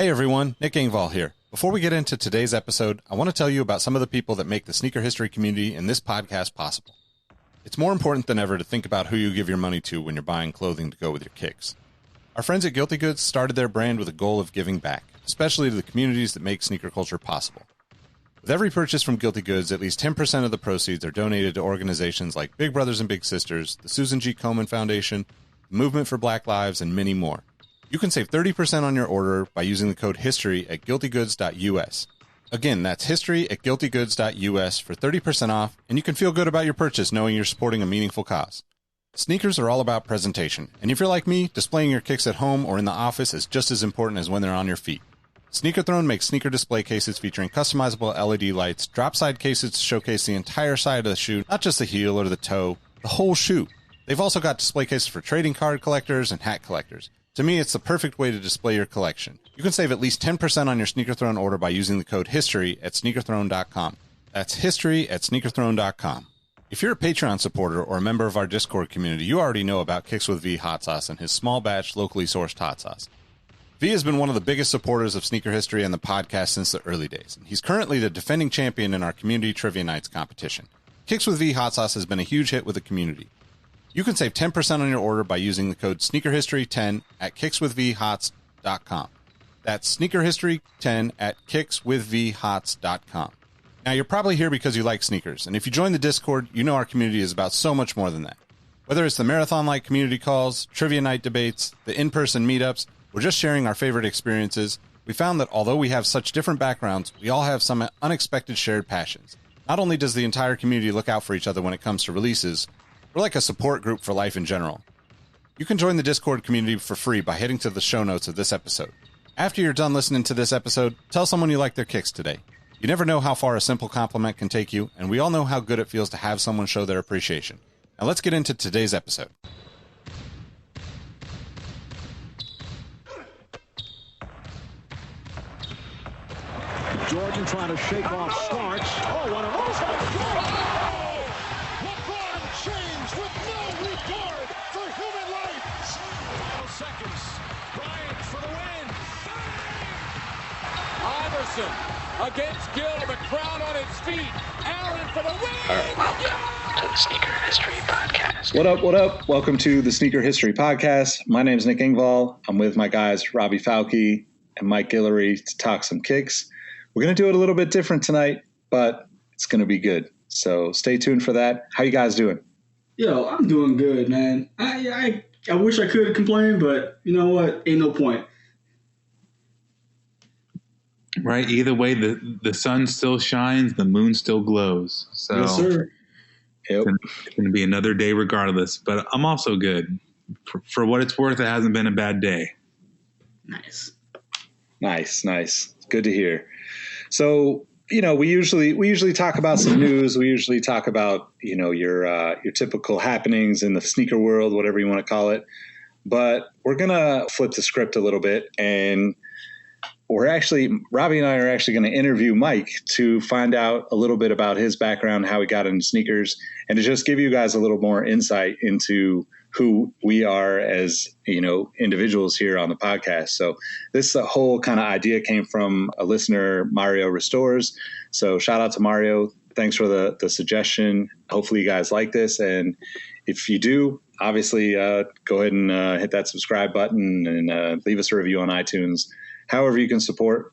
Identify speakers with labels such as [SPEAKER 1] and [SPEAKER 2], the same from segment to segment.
[SPEAKER 1] Hey everyone, Nick Engvall here. Before we get into today's episode, I want to tell you about some of the people that make the sneaker history community and this podcast possible. It's more important than ever to think about who you give your money to when you're buying clothing to go with your kicks. Our friends at Guilty Goods started their brand with a goal of giving back, especially to the communities that make sneaker culture possible. With every purchase from Guilty Goods, at least 10% of the proceeds are donated to organizations like Big Brothers and Big Sisters, the Susan G. Komen Foundation, the Movement for Black Lives, and many more. You can save 30% on your order by using the code HISTORY at guiltygoods.us. Again, that's history at guiltygoods.us for 30% off, and you can feel good about your purchase knowing you're supporting a meaningful cause. Sneakers are all about presentation, and if you're like me, displaying your kicks at home or in the office is just as important as when they're on your feet. Sneaker Throne makes sneaker display cases featuring customizable LED lights, drop-side cases to showcase the entire side of the shoe, not just the heel or the toe, the whole shoe. They've also got display cases for trading card collectors and hat collectors. To me, it's the perfect way to display your collection. You can save at least 10% on your Sneaker Throne order by using the code HISTORY at sneakerthrone.com. That's history at sneakerthrone.com. If you're a Patreon supporter or a member of our Discord community, you already know about Kicks with V hot sauce and his small batch, locally sourced hot sauce. V has been one of the biggest supporters of sneaker history and the podcast since the early days. He's currently the defending champion in our community trivia nights competition. Kicks with V hot sauce has been a huge hit with the community. You can save 10% on your order by using the code SneakerHistory10 at kickswithvhots.com. That's SneakerHistory10 at kickswithvhots.com. Now, you're probably here because you like sneakers, and if you join the Discord, you know our community is about so much more than that. Whether it's the marathon-like community calls, trivia night debates, the in-person meetups, or just sharing our favorite experiences, we found that although we have such different backgrounds, we all have some unexpected shared passions. Not only does the entire community look out for each other when it comes to releases, we're like a support group for life in general. You can join the Discord community for free by heading to the show notes of this episode. After you're done listening to this episode, tell someone you like their kicks today. You never know how far a simple compliment can take you, and we all know how good it feels to have someone show their appreciation. Now let's get into today's episode.
[SPEAKER 2] Jordan trying to shake off Starks. Oh, what a James with no regard for human life. Final seconds. Bryant for the win. Iverson against Gill. The crowd on its feet. Allen for the win.
[SPEAKER 3] Welcome to the Sneaker History Podcast.
[SPEAKER 4] What up, what up? Welcome to the Sneaker History Podcast. My name is Nick Engvall. I'm with my guys Robbie Falke and Mike Guillory to talk some kicks. We're going to do it a little bit different tonight, but it's going to be good. So stay tuned for that. How you guys doing?
[SPEAKER 5] Yo, I'm doing good, man. I wish I could complain, but you know what? Ain't no point.
[SPEAKER 6] Right. Either way, the sun still shines, the moon still glows. So
[SPEAKER 5] yes, sir.
[SPEAKER 4] Yep.
[SPEAKER 6] It's going to be another day regardless. But I'm also good. For what it's worth, it hasn't been a bad day.
[SPEAKER 5] Nice.
[SPEAKER 4] Good to hear. So, you know, we usually talk about some news. We usually talk about, you know, your typical happenings in the sneaker world, whatever you want to call it. But we're going to flip the script a little bit. And Robbie and I are actually going to interview Mike to find out a little bit about his background, how he got into sneakers, and to just give you guys a little more insight into who we are as, you know, individuals here on the podcast. So this whole kind of idea came from a listener, Mario Restores. So shout out to Mario. Thanks for the suggestion. Hopefully you guys like this. And if you do, obviously go ahead and hit that subscribe button and leave us a review on iTunes, however you can support.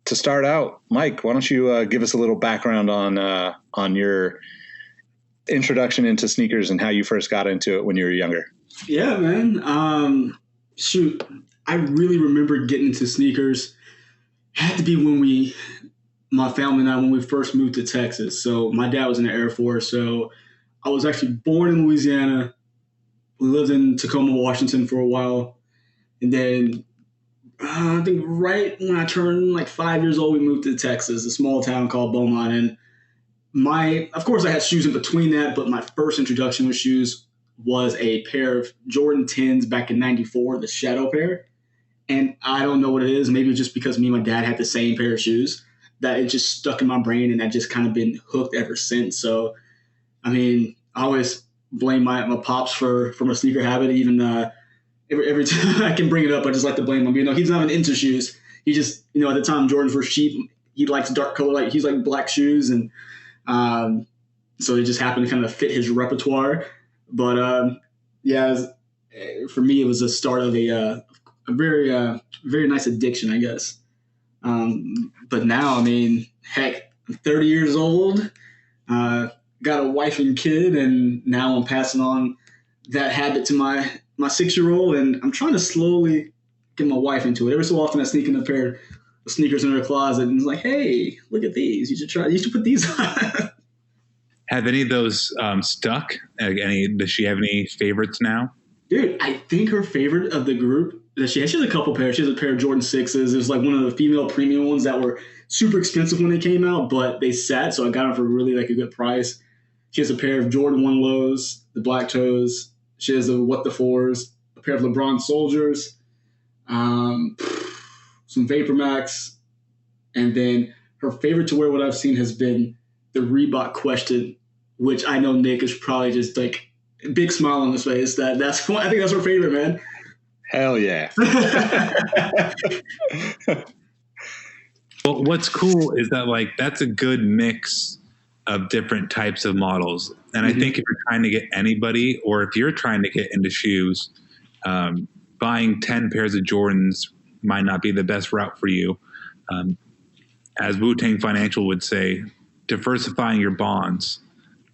[SPEAKER 4] To start out, Mike, why don't you give us a little background on your introduction into sneakers and how you first got into it when you were younger?
[SPEAKER 5] Yeah, man. I really remember getting into sneakers. Had to be when my family and I, when we first moved to Texas. So my dad was in the Air Force. So I was actually born in Louisiana. We lived in Tacoma, Washington for a while. And then I think right when I turned like 5 years old, we moved to Texas, a small town called Beaumont. And of course, I had shoes in between that, but my first introduction with shoes was a pair of Jordan 10s back in '94, the Shadow pair. And I don't know what it is. Maybe it's just because me and my dad had the same pair of shoes that it just stuck in my brain, and I've just kind of been hooked ever since. So, I mean, I always blame my pops for my sneaker habit. Even every time I can bring it up, I just like to blame him. You know, he's not into shoes. he just, at the time Jordans were cheap. He likes dark color, like he's like black shoes, and so it just happened to kind of fit his repertoire. But for me, it was the start of a very very nice addiction, I guess. But now, I mean, heck, I'm 30 years old, got a wife and kid, and now I'm passing on that habit to my 6-year-old, and I'm trying to slowly get my wife into it. Every so often I sneak in a pair of sneakers in her closet and it's like, hey, look at these. You should put these on.
[SPEAKER 6] Have any of those stuck? Does she have any favorites now?
[SPEAKER 5] Dude, I think her favorite of the group that she has a couple pairs. She has a pair of Jordan 6s. It was like one of the female premium ones that were super expensive when they came out, but they sat, so I got them for really like a good price. She has a pair of Jordan 1 lows, the black toes. She has the What the 4s, a pair of LeBron Soldiers, some Vapor Max, and then her favorite to wear, what I've seen, has been the Reebok Question, which I know Nick is probably just like a big smile on his face. I think that's her favorite, man.
[SPEAKER 4] Hell yeah.
[SPEAKER 6] Well, what's cool is that like that's a good mix of different types of models. And I think if you're trying to get anybody, or if you're trying to get into shoes, buying 10 pairs of Jordans might not be the best route for you. As Wu-Tang Financial would say, diversifying your bonds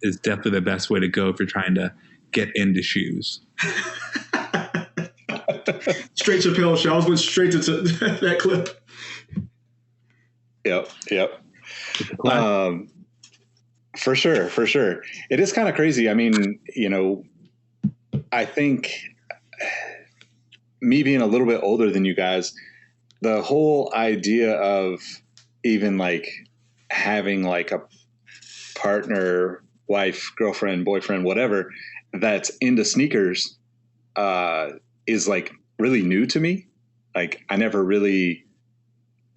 [SPEAKER 6] is definitely the best way to go if you're trying to get into shoes.
[SPEAKER 5] Straight to Chappelle show. I was going straight to that clip.
[SPEAKER 4] Yep. For sure. It is kind of crazy. I mean, I think me being a little bit older than you guys, the whole idea of even like having like a partner, wife, girlfriend, boyfriend, whatever, that's into sneakers, is like really new to me. Like I never really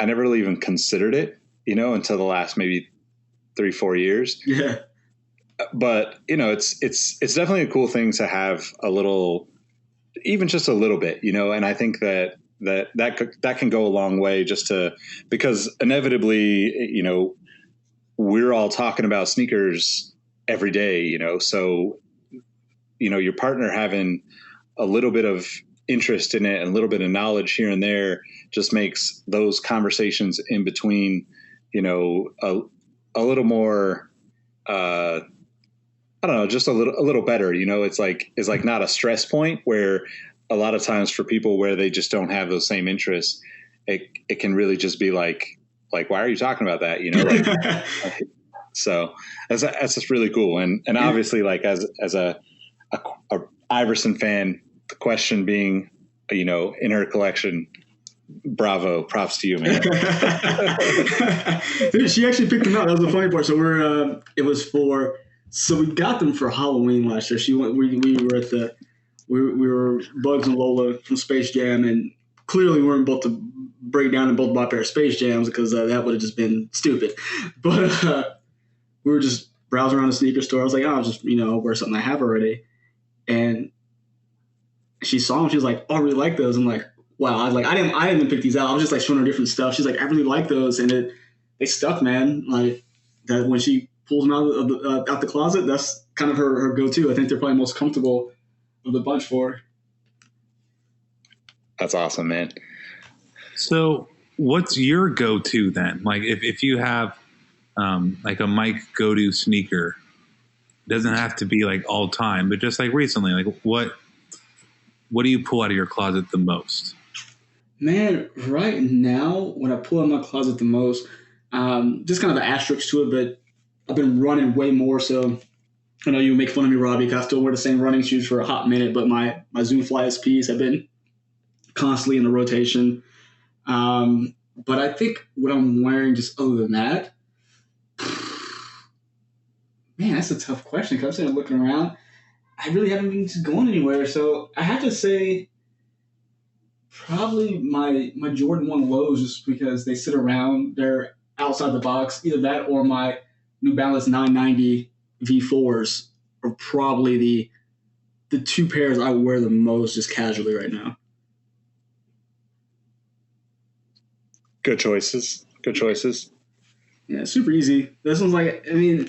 [SPEAKER 4] even considered it, until the last maybe 3-4 years.
[SPEAKER 5] Yeah.
[SPEAKER 4] But it's definitely a cool thing to have a little, even just a little bit, and I think that can go a long way because inevitably, we're all talking about sneakers every day, so, your partner having a little bit of interest in it and a little bit of knowledge here and there just makes those conversations in between, a little more, I don't know, just a little better. It's like not a stress point where a lot of times for people where they just don't have those same interests, it can really just be like, why are you talking about that? So that's just really cool. And obviously like as a Iverson fan, the Question being, in her collection, bravo, props to you, man.
[SPEAKER 5] Dude, she actually picked them out. That was the funny part. So we got them for Halloween last year. We were Bugs and Lola from Space Jam, and clearly we weren't both to break down and both buy a pair of Space Jams because that would have just been stupid. But we were just browsing around the sneaker store. I was like, I'll just wear something I have already, and she saw them. She was like, oh, I really like those. I'm like, wow. I was like, I didn't even pick these out. I was just like showing her different stuff. She's like, I really like those, and they stuck, man. Like that when she pulls them out the closet, that's kind of her go-to. I think they're probably most comfortable of the bunch for her.
[SPEAKER 4] That's awesome, man.
[SPEAKER 6] So what's your go-to then? Like if you have like a Mike go-to sneaker, it doesn't have to be like all time, but just like recently, like what do you pull out of your closet the most?
[SPEAKER 5] Man, right now, when I pull out of my closet the most, just kind of an asterisk to it, but I've been running way more. So I know you make fun of me, Robbie, because I still wear the same running shoes for a hot minute, but my Zoom Fly SPs have been constantly in the rotation. But I think what I'm wearing just other than that, man, that's a tough question because I'm sitting looking around. I really haven't been just going anywhere. So I have to say probably my Jordan 1 lows just because they sit around. They're outside the box. Either that or my New Balance 990 V4s are probably the two pairs I wear the most just casually right now.
[SPEAKER 4] Good choices. Good choices.
[SPEAKER 5] Yeah, super easy. This one's like, I mean,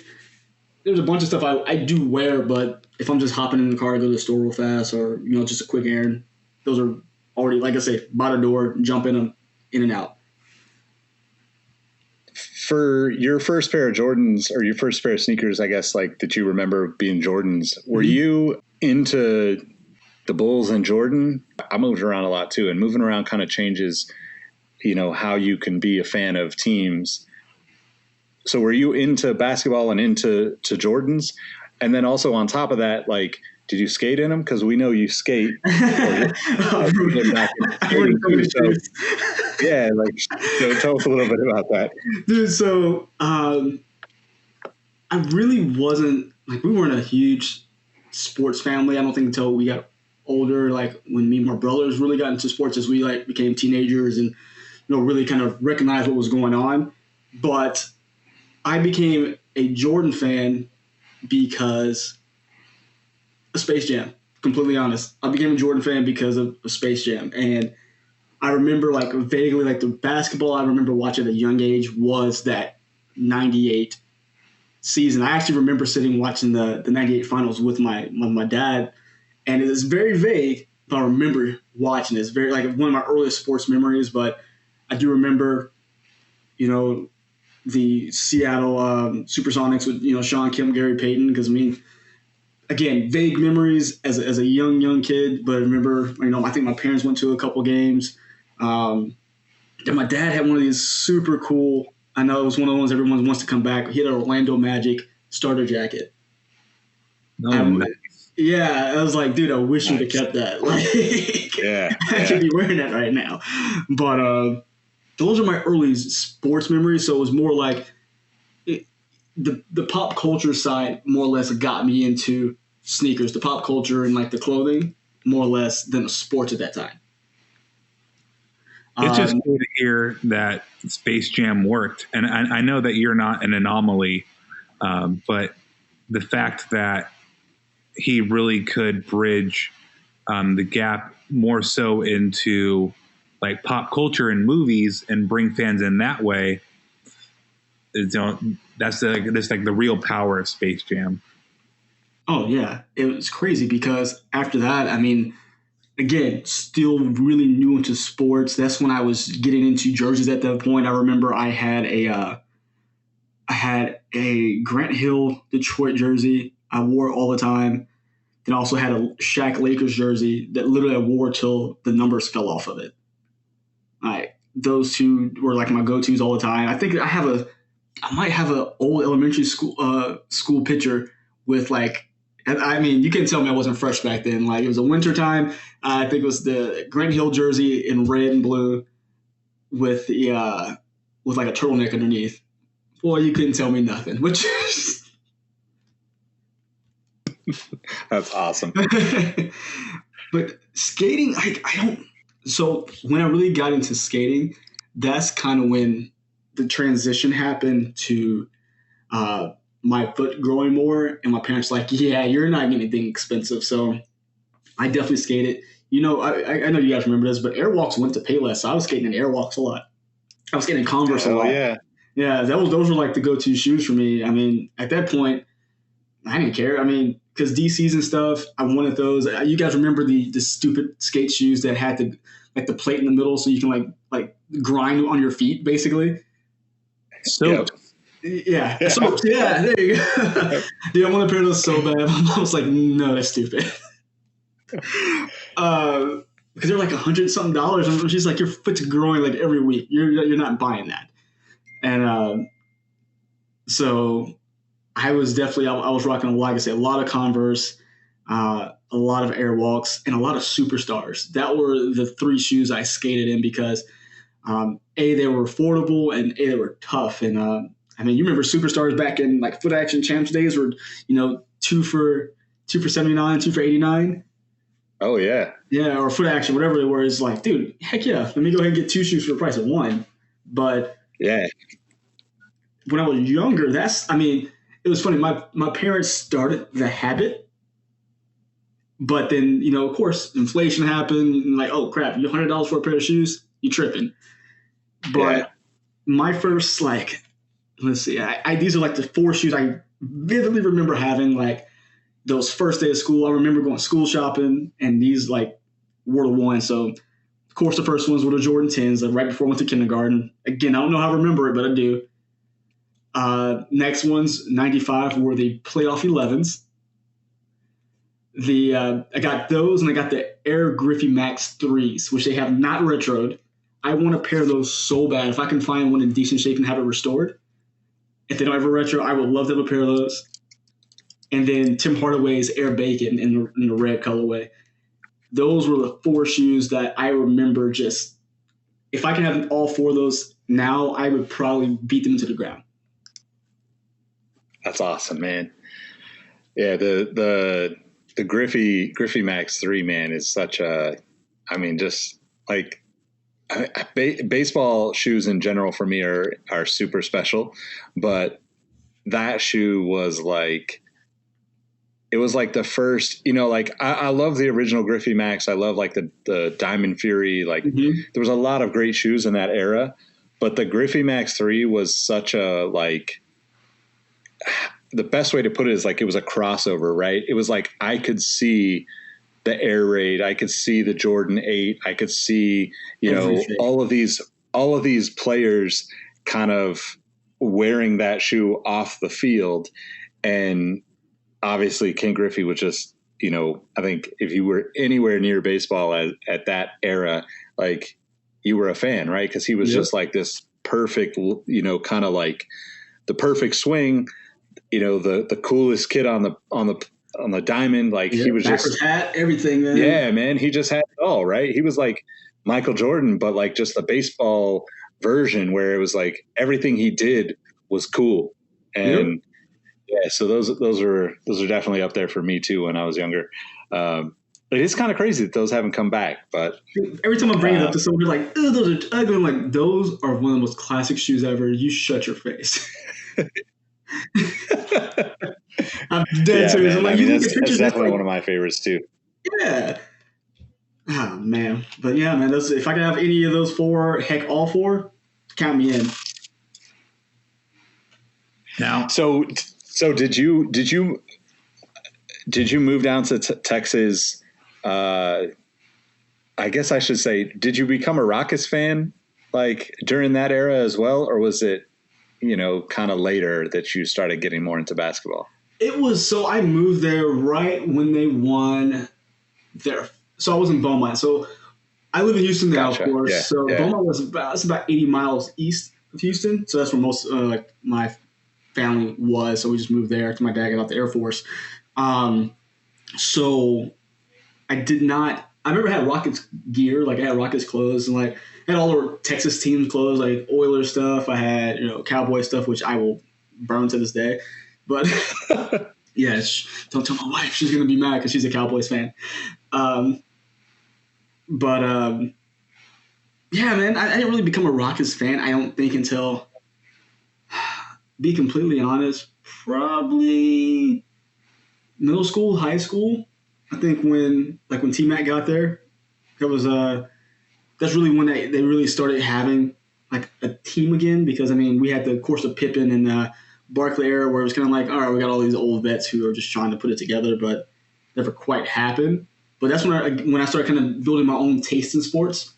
[SPEAKER 5] there's a bunch of stuff I do wear, but if I'm just hopping in the car, go to the store real fast, or just a quick errand, those are already, like I say, by the door, jump in them, in and out.
[SPEAKER 4] For your first pair of Jordans, or your first pair of sneakers, I guess, like that you remember being Jordans, were you into the Bulls and Jordan? I moved around a lot too, and moving around kind of changes, how you can be a fan of teams. So were you into basketball and into Jordans? And then also on top of that, like, did you skate in them? Because we know you skate. Yeah, like, tell us a little bit about that.
[SPEAKER 5] Dude, so I really wasn't, like, we weren't a huge sports family. I don't think until we got older, like when me and my brothers really got into sports as we like became teenagers and really kind of recognized what was going on. But I became a Jordan fan because of Space Jam. Completely honest, I became a Jordan fan because of Space Jam, and I remember like vaguely like the basketball I remember watching at a young age was that '98 season. I actually remember sitting watching the '98 finals with my dad, and it is very vague, but I remember watching it. It's very like one of my earliest sports memories, but I do remember, the Seattle Supersonics with Sean Kemp, Gary Payton, because again, vague memories as a young kid, but I remember I think my parents went to a couple games. And my dad had one of these super cool. I know it was one of the ones everyone wants to come back. He had an Orlando Magic starter jacket. Yeah, I was like, dude, I wish you'd have kept that. Like, I could be wearing that right now. But those are my early sports memories. So it was more like the pop culture side more or less got me into sneakers, the pop culture and like the clothing more or less than the sports at that time.
[SPEAKER 6] It's just cool to hear that Space Jam worked. And I know that you're not an anomaly, but the fact that he really could bridge the gap more so into like pop culture and movies and bring fans in that way. That's like the real power of Space Jam.
[SPEAKER 5] Oh yeah, it was crazy because after that, again, still really new into sports. That's when I was getting into jerseys at that point. I remember I had a Grant Hill Detroit jersey. I wore it all the time. Then I also had a Shaq Lakers jersey that literally I wore till the numbers fell off of it. Those two were like my go-tos all the time. I think I might have an old elementary school picture with like, you can tell me I wasn't fresh back then. Like it was a winter time. I think it was the Grant Hill jersey in red and blue with the with like a turtleneck underneath. Boy, you couldn't tell me nothing. Which
[SPEAKER 4] that's awesome.
[SPEAKER 5] But skating, I don't. So when I really got into skating, that's kind of when the transition happened to my foot growing more, and my parents like, yeah, you're not getting anything expensive. So I definitely skated. I know you guys remember this, but Airwalks went to Payless, so I was skating in Airwalks a lot. I was skating Converse a lot. Yeah, those were like the go-to shoes for me. At that point, I didn't care. Because DCs and stuff, I wanted those. You guys remember the stupid skate shoes that had the plate in the middle so you can like grind on your feet, basically?
[SPEAKER 6] So
[SPEAKER 5] yeah. So yeah, there you go. Dude, I wanted a pair of those so bad. My mom was like, no, that's stupid. Because they're like $100-something, and she's like, your foot's growing like every week. You're not buying that. And so I was definitely I was rocking, like I said, a lot of Converse, a lot of Airwalks, and a lot of Superstars. That were the three shoes I skated in because they were affordable, and they were tough. And you remember Superstars back in like Foot Action Champs days were, 2 for $79, 2 for $89.
[SPEAKER 4] Oh yeah.
[SPEAKER 5] Yeah, or Foot Action, whatever they were. Is like, dude, heck yeah, let me go ahead and get 2 shoes for the price of 1. But
[SPEAKER 4] yeah,
[SPEAKER 5] when I was younger, it was funny. My parents started the habit, but then, of course, inflation happened. And like, oh crap, you $100 for a pair of shoes? You tripping? But my first, let's see, these are like the 4 shoes I vividly remember having, like those first day of school. I remember going school shopping, and these were the ones. So, of course, the first ones were the Jordan 10s, right before I went to kindergarten. Again, I don't know how I remember it, but I do. Next ones, 95, were the playoff 11s. I got those, and I got the Air Griffey Max 3s, which they have not retroed. I want a pair of those so bad. If I can find one in decent shape and have it restored, if they don't ever retro, I would love to have a pair of those. And then Tim Hardaway's Air Bacon in the red colorway. Those were the 4 shoes that I remember just – if I can have all 4 of those now, I would probably beat them to the ground.
[SPEAKER 4] That's awesome, man. Yeah, the Griffey Max 3, man, is such a – I mean, just like baseball shoes in general for me are super special, but that shoe was like – it was like the first, I love the original Griffey Max. I love like the Diamond Fury. There was a lot of great shoes in that era, but the Griffey Max 3 was such a the best way to put it is it was a crossover, right? It was like I could see the Air Raid, I could see the Jordan 8, I could see all of these players kind of wearing that shoe off the field, and obviously Ken Griffey was just, I think if you were anywhere near baseball at that era, you were a fan, right? Because he was just like this perfect, kind of like the perfect swing, the coolest kid on the diamond. He was just
[SPEAKER 5] hat, everything, man.
[SPEAKER 4] Yeah, man. He just had it all, right? He was like Michael Jordan, but just the baseball version where it was everything he did was cool. And yeah, so those are definitely up there for me too when I was younger. It is kind of crazy that those haven't come back, but
[SPEAKER 5] every time I bring it up to someone, they're like, "Oh, those are ugly." I'm like, "Those are one of the most classic shoes ever." You shut your face. I'm dead serious. I'm like,
[SPEAKER 4] that's definitely one of my favorites too.
[SPEAKER 5] Yeah. Oh man, but yeah, man. If I could have any of those 4, heck, all 4, count me in.
[SPEAKER 6] Now,
[SPEAKER 4] so did you move down to Texas? I guess I should say, did you become a Rockets fan during that era as well, or was it kind of later that you started getting more into basketball?
[SPEAKER 5] It was, so I moved there right when they won their. So I was in Beaumont. So I live in Houston now,
[SPEAKER 4] Gotcha.
[SPEAKER 5] of course.
[SPEAKER 4] Yeah,
[SPEAKER 5] so
[SPEAKER 4] yeah.
[SPEAKER 5] Beaumont was about 80 miles east of Houston. So that's where most my family was. So we just moved there after my dad got out the Air Force. So I did not. I remember I had Rockets gear, I had Rockets clothes, and I had all the Texas teams clothes, Oilers stuff. I had Cowboy stuff, which I will burn to this day. But yeah, don't tell my wife; she's gonna be mad because she's a Cowboys fan. Yeah, man, I didn't really become a Rockets fan. I don't think until, be completely honest, probably middle school, high school. I think when T-Mac got there, that was that's really when they really started having a team again, because we had the course of Pippen and Barkley era where it was kind of all right, we got all these old vets who are just trying to put it together, but never quite happened. But that's when I started kind of building my own taste in sports.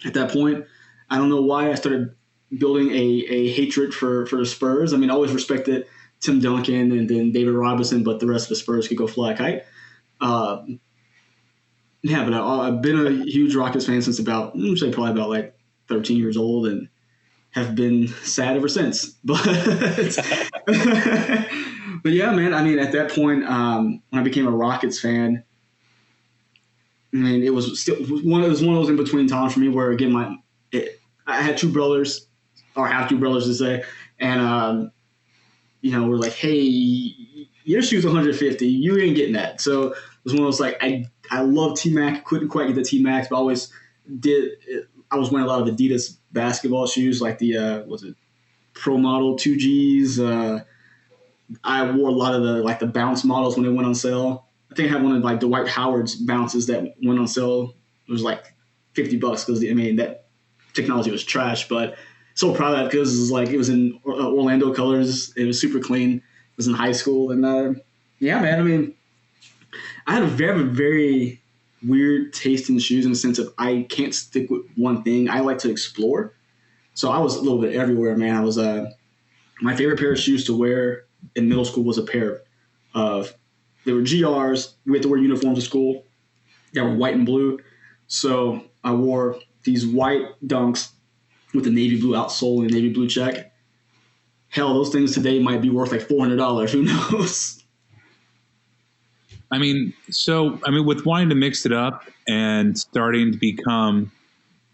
[SPEAKER 5] At that point, I don't know why I started building a hatred for the Spurs. I always respected Tim Duncan and then David Robinson, but the rest of the Spurs could go fly a kite. Yeah, but I've been a huge Rockets fan since probably about 13 years old, and have been sad ever since. But but yeah, man. At that point, when I became a Rockets fan, it was one of those in between times for me where again I had 2 brothers, or have 2 brothers to say, and we're like, hey, your shoe's 150, you ain't getting that. So it was one of those I love T-Mac, couldn't quite get the T-Max, but I always did. I was wearing a lot of Adidas basketball shoes, like the was it Pro Model 2Gs. I wore a lot of the bounce models when they went on sale. I think I had one of Dwight Howard's bounces that went on sale. It was $50 because that technology was trash, but so proud of that because it was in Orlando colors. It was super clean. It was in high school, and yeah, man. I mean, I have a very weird taste in shoes in the sense of I can't stick with one thing. I like to explore, so I was a little bit everywhere, man. I was my favorite pair of shoes to wear in middle school was a pair of they were GRs. We had to wear uniforms to school. They were white and blue, so I wore these white Dunks with a navy blue outsole and a navy blue check. Hell, those things today might be worth like $400. Who knows?
[SPEAKER 6] I mean, with wanting to mix it up and starting to become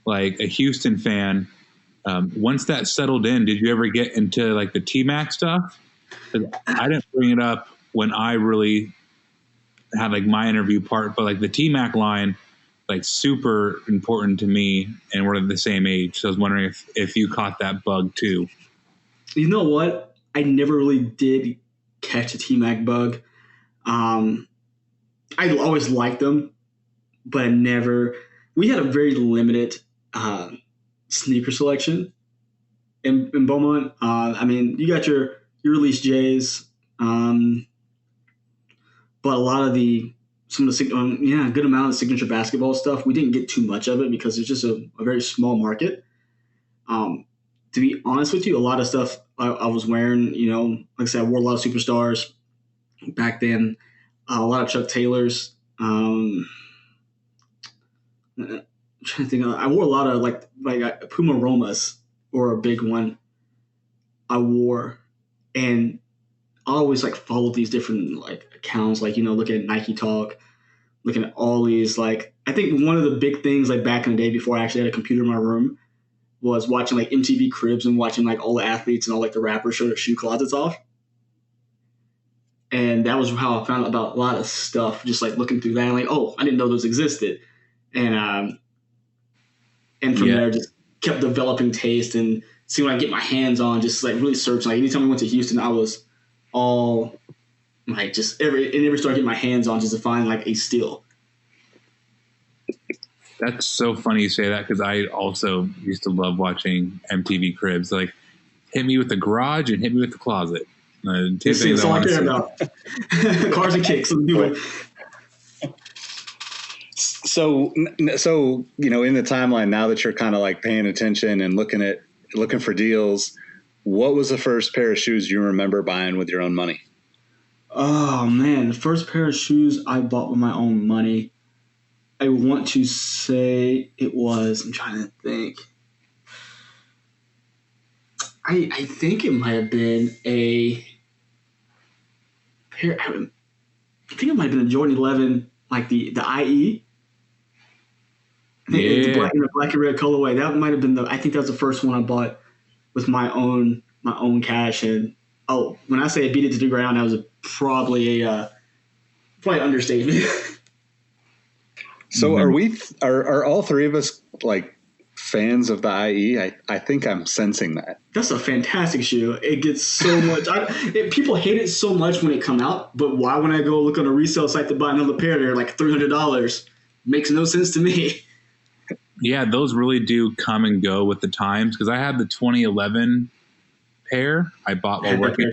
[SPEAKER 6] like a Houston fan, once that settled in, did you ever get into like the T-Mac stuff? 'Cause I didn't bring it up when I really had like my interview part, but like the T-Mac line, like super important to me, and we're the same age. So I was wondering if you caught that bug too.
[SPEAKER 5] You know what? I never really did catch the T-Mac bug. I always liked them, but we had a very limited sneaker selection in Beaumont. I mean, you got your release J's, but a lot of a good amount of signature basketball stuff. We didn't get too much of it because it's just a very small market. To be honest with you, a lot of stuff I was wearing, like I said, I wore a lot of Superstars back then, a lot of Chuck Taylors. I'm trying to think. I wore a lot of like Puma Romas or a big one I wore, and I always like followed these different like accounts, like looking at Nike Talk, looking at all these like. I think one of the big things like back in the day before I actually had a computer in my room was watching like MTV Cribs and watching like all the athletes and all like the rappers show their shoe closets off. And that was how I found out about a lot of stuff, just like looking through that and like, oh, I didn't know those existed. And from there just kept developing taste and see what I get my hands on, just like really searching. Like anytime we went to Houston, I was all like just every store I get my hands on just to find like a steal.
[SPEAKER 6] That's so funny you say that because I also used to love watching MTV Cribs. Like, hit me with the garage and hit me with the closet.
[SPEAKER 5] That's all I care about. Cars and kicks. Let's do it.
[SPEAKER 4] So in the timeline now that you're kind of like paying attention and looking for deals, what was the first pair of shoes you remember buying with your own money?
[SPEAKER 5] Oh man, the first pair of shoes I bought with my own money, I want to say it was. I'm trying to think. I think it might have been a pair. I think it might have been a Jordan 11, like the IE. I think it's the black and red colorway. That might have been I think that was the first one I bought with my own cash. And when I say I beat it to the ground, that was probably understatement.
[SPEAKER 4] So are all three of us like fans of the IE? I think I'm sensing that.
[SPEAKER 5] That's a fantastic shoe. It gets so much. People hate it so much when it come out, but why when I go look on a resale site to buy another pair, they're like $300? Makes no sense to me.
[SPEAKER 6] Yeah, those really do come and go with the times because I had the 2011 pair I bought while working.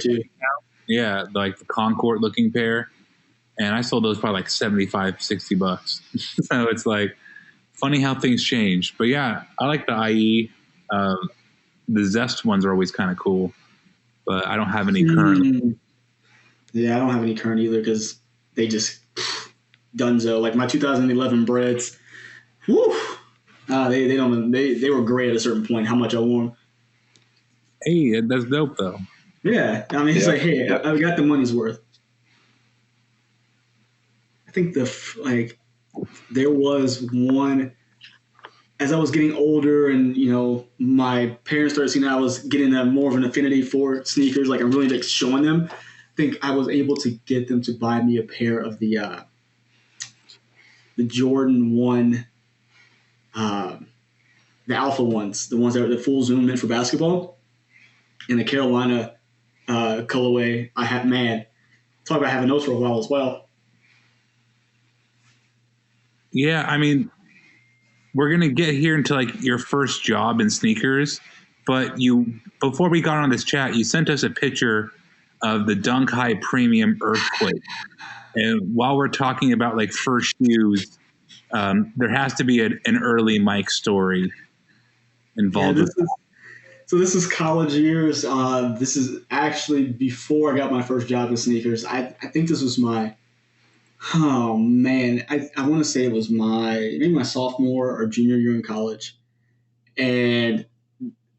[SPEAKER 6] Yeah, like the Concord looking pair. And I sold those probably like $75, $60. So it's like funny how things change. But yeah, I like the IE. The Zest ones are always kind of cool, but I don't have any current.
[SPEAKER 5] Yeah, I don't have any current either because they just dunzo. Like my 2011 Breads, woo! They were great at a certain point. How much I wore them.
[SPEAKER 6] Hey, that's dope though.
[SPEAKER 5] Yeah, I mean it's like, hey, I got the money's worth. I think there was one as I was getting older and my parents started seeing that I was getting more of an affinity for sneakers, like I'm really like showing them. I think I was able to get them to buy me a pair of the Jordan 1, the Alpha ones, the ones that are the full zoom in for basketball, in the Carolina colorway. Talk about having those for a while as well.
[SPEAKER 6] Yeah, I mean, we're going to get here into like your first job in sneakers, but before we got on this chat, you sent us a picture of the Dunk High Premium Earthquake. And while we're talking about like first shoes, there has to be an early Mike story involved.
[SPEAKER 5] So this is college years. This is actually before I got my first job in sneakers. I think this was I want to say it was maybe my sophomore or junior year in college. And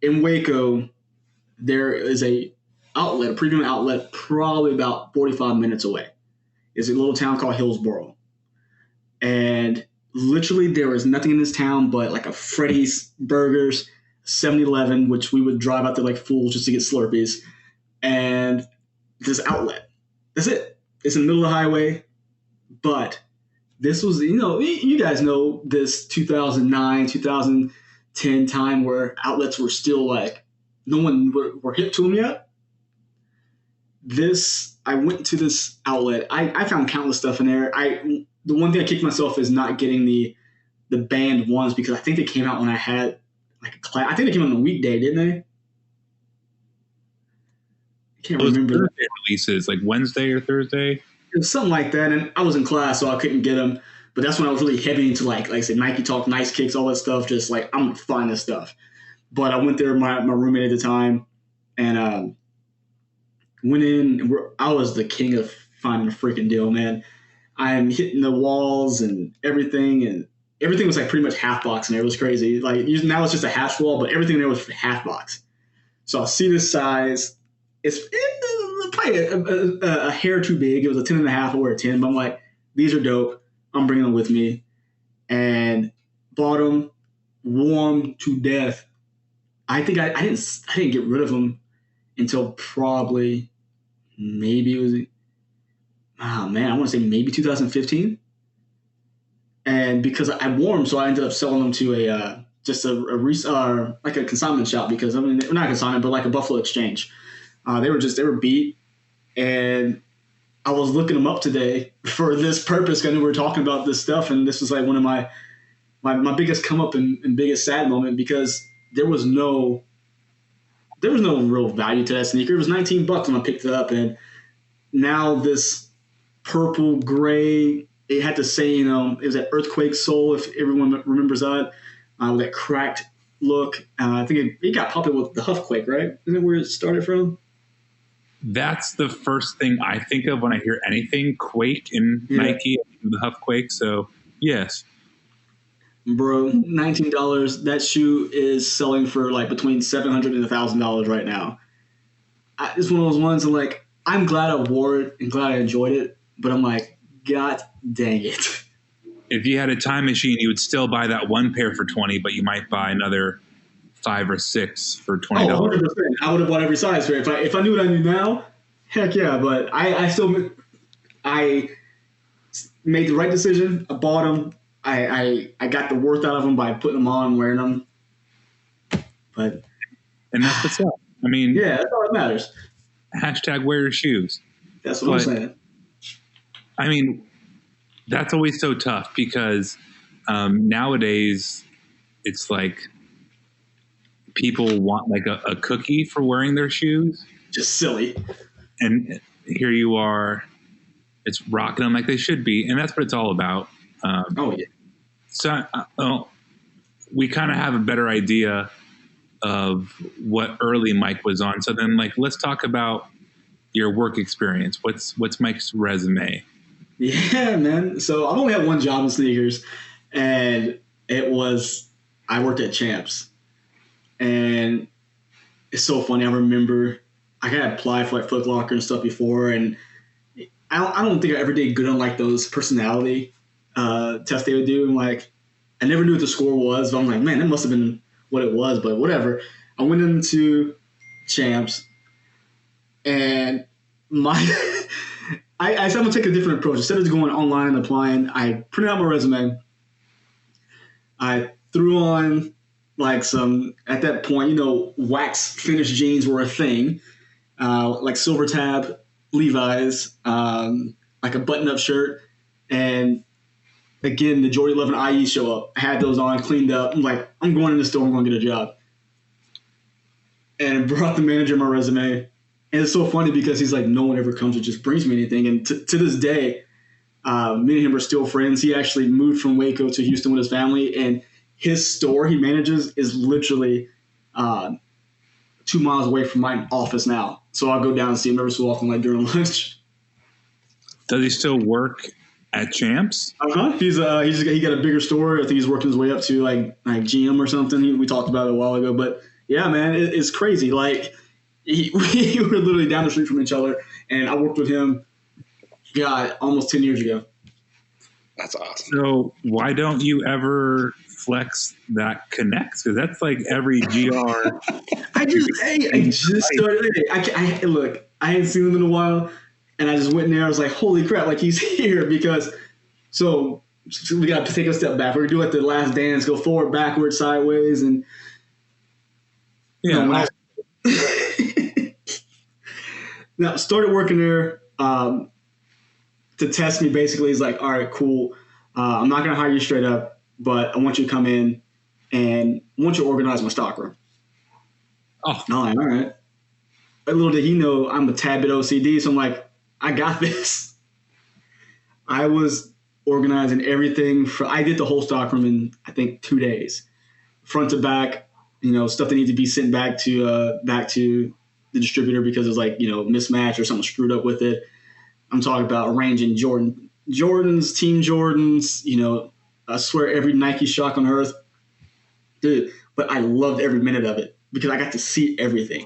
[SPEAKER 5] in Waco, there is a premium outlet, probably about 45 minutes away. It's a little town called Hillsboro. And literally there was nothing in this town but like a Freddy's Burgers, 7-Eleven, which we would drive out there like fools just to get Slurpees, and this outlet. That's it. It's in the middle of the highway. But this was, you guys know this 2009, 2010 time where outlets were still like, no one were hip to them yet. I went to this outlet. I found countless stuff in there. The one thing I kicked myself is not getting the band ones, because I think they came out when I had like a class. I think they came out on a weekday, didn't they? I can't remember.
[SPEAKER 6] Thursday releases, like Wednesday or Thursday.
[SPEAKER 5] It was something like that, and I was in class, so I couldn't get them. But that's when I was really heavy into like I said, Nike Talk, Nice Kicks, all that stuff. Just like, I'm gonna find this stuff. But I went there, my roommate at the time, and went in. I was the king of finding a freaking deal, man. I'm hitting the walls and everything was like pretty much half box, and it was crazy. Like now it's just a hash wall, but everything there was half box. So I see this size. It's probably a hair too big. It was a 10.5. I wear a 10, but I'm like, these are dope. I'm bringing them with me, and bought them, warm to death. I think I didn't get rid of them until probably maybe it was, I want to say maybe 2015. And because I wore them, so I ended up selling them to like a consignment shop, because not consignment, but like a Buffalo Exchange. They were beat, and I was looking them up today for this purpose. I knew we were talking about this stuff, and this was like one of my biggest come up and biggest sad moment, because there was no real value to that sneaker. It was $19 when I picked it up, and now this purple gray, it had to say, it was that earthquake sole, if everyone remembers that, with that cracked look. I think it got popular with the Huffquake, right? Isn't that where it started from?
[SPEAKER 6] That's the first thing I think of when I hear anything Quake in Nike, the Huffquake. So, yes.
[SPEAKER 5] Bro, $19. That shoe is selling for like between $700 and $1,000 right now. It's one of those ones that, like, I'm glad I wore it and glad I enjoyed it, but I'm like, God dang it.
[SPEAKER 6] If you had a time machine, you would still buy that one pair for $20, but you might buy another 5 or 6 for $20.
[SPEAKER 5] Oh, 100%. I would have bought every size pair. If I knew what I knew now, heck yeah. But I made the right decision. I bought them. I got the worth out of them by putting them on and wearing them. And
[SPEAKER 6] that's what's up. I mean,
[SPEAKER 5] yeah, that's all that matters.
[SPEAKER 6] # wear your shoes.
[SPEAKER 5] That's what I'm saying.
[SPEAKER 6] I mean, that's always so tough, because nowadays it's like people want like a cookie for wearing their shoes.
[SPEAKER 5] Just silly.
[SPEAKER 6] And here you are, it's rocking them like they should be. And that's what it's all about.
[SPEAKER 5] Oh, yeah.
[SPEAKER 6] So we kind of have a better idea of what early Mike was on. So then, like, let's talk about your work experience. What's Mike's resume?
[SPEAKER 5] Yeah, man. So I've only had one job in sneakers, and I worked at Champs. And it's so funny. I remember I had applied for like Foot Locker and stuff before, and I don't think I ever did good on like those personality tests they would do. And like, I never knew what the score was. But I'm like, man, that must have been what it was, but whatever. I went into Champs, and I said I'm going to take a different approach. Instead of going online and applying, I printed out my resume. I threw on like some, at that point, wax finished jeans were a thing, like silver tab Levi's, like a button-up shirt, and again, the Jordan 11 IE show up. I had those on, cleaned up. I'm like, I'm going in the store. I'm going to get a job. And brought the manager my resume. And it's so funny because he's like, no one ever comes and just brings me anything. And to this day, me and him are still friends. He actually moved from Waco to Houston with his family. And his store he manages is literally 2 miles away from my office now. So I'll go down and see him every so often, like during lunch.
[SPEAKER 6] Does he still work at Champs?
[SPEAKER 5] Uh-huh. He got a bigger store. I think he's working his way up to like GM or something. We talked about it a while ago. But yeah, man, it's crazy. Like we were literally down the street from each other, and I worked with him, almost 10 years ago.
[SPEAKER 4] That's awesome.
[SPEAKER 6] So why don't you ever flex that connects? Because that's like every GR.
[SPEAKER 5] I just started. Look, I hadn't seen him in a while, and I just went in there. I was like, holy crap, like he's here because so we got to take a step back. We're going to do like the last dance, go forward, backward, sideways, and
[SPEAKER 6] yeah.
[SPEAKER 5] Now started working there to test me. Basically, he's like, all right, cool. I'm not going to hire you straight up, but I want you to come in and I want you to organize my stockroom.
[SPEAKER 6] Oh,
[SPEAKER 5] I'm like, all right. But little did he know I'm a tad bit OCD, so I'm like, I got this. I was organizing everything. I did the whole stockroom in, I think, 2 days. Front to back, stuff that needed to be sent back to the distributor because it was like, mismatch or something screwed up with it. I'm talking about arranging Jordans, Team Jordans, I swear every Nike shock on earth. Dude, but I loved every minute of it because I got to see everything.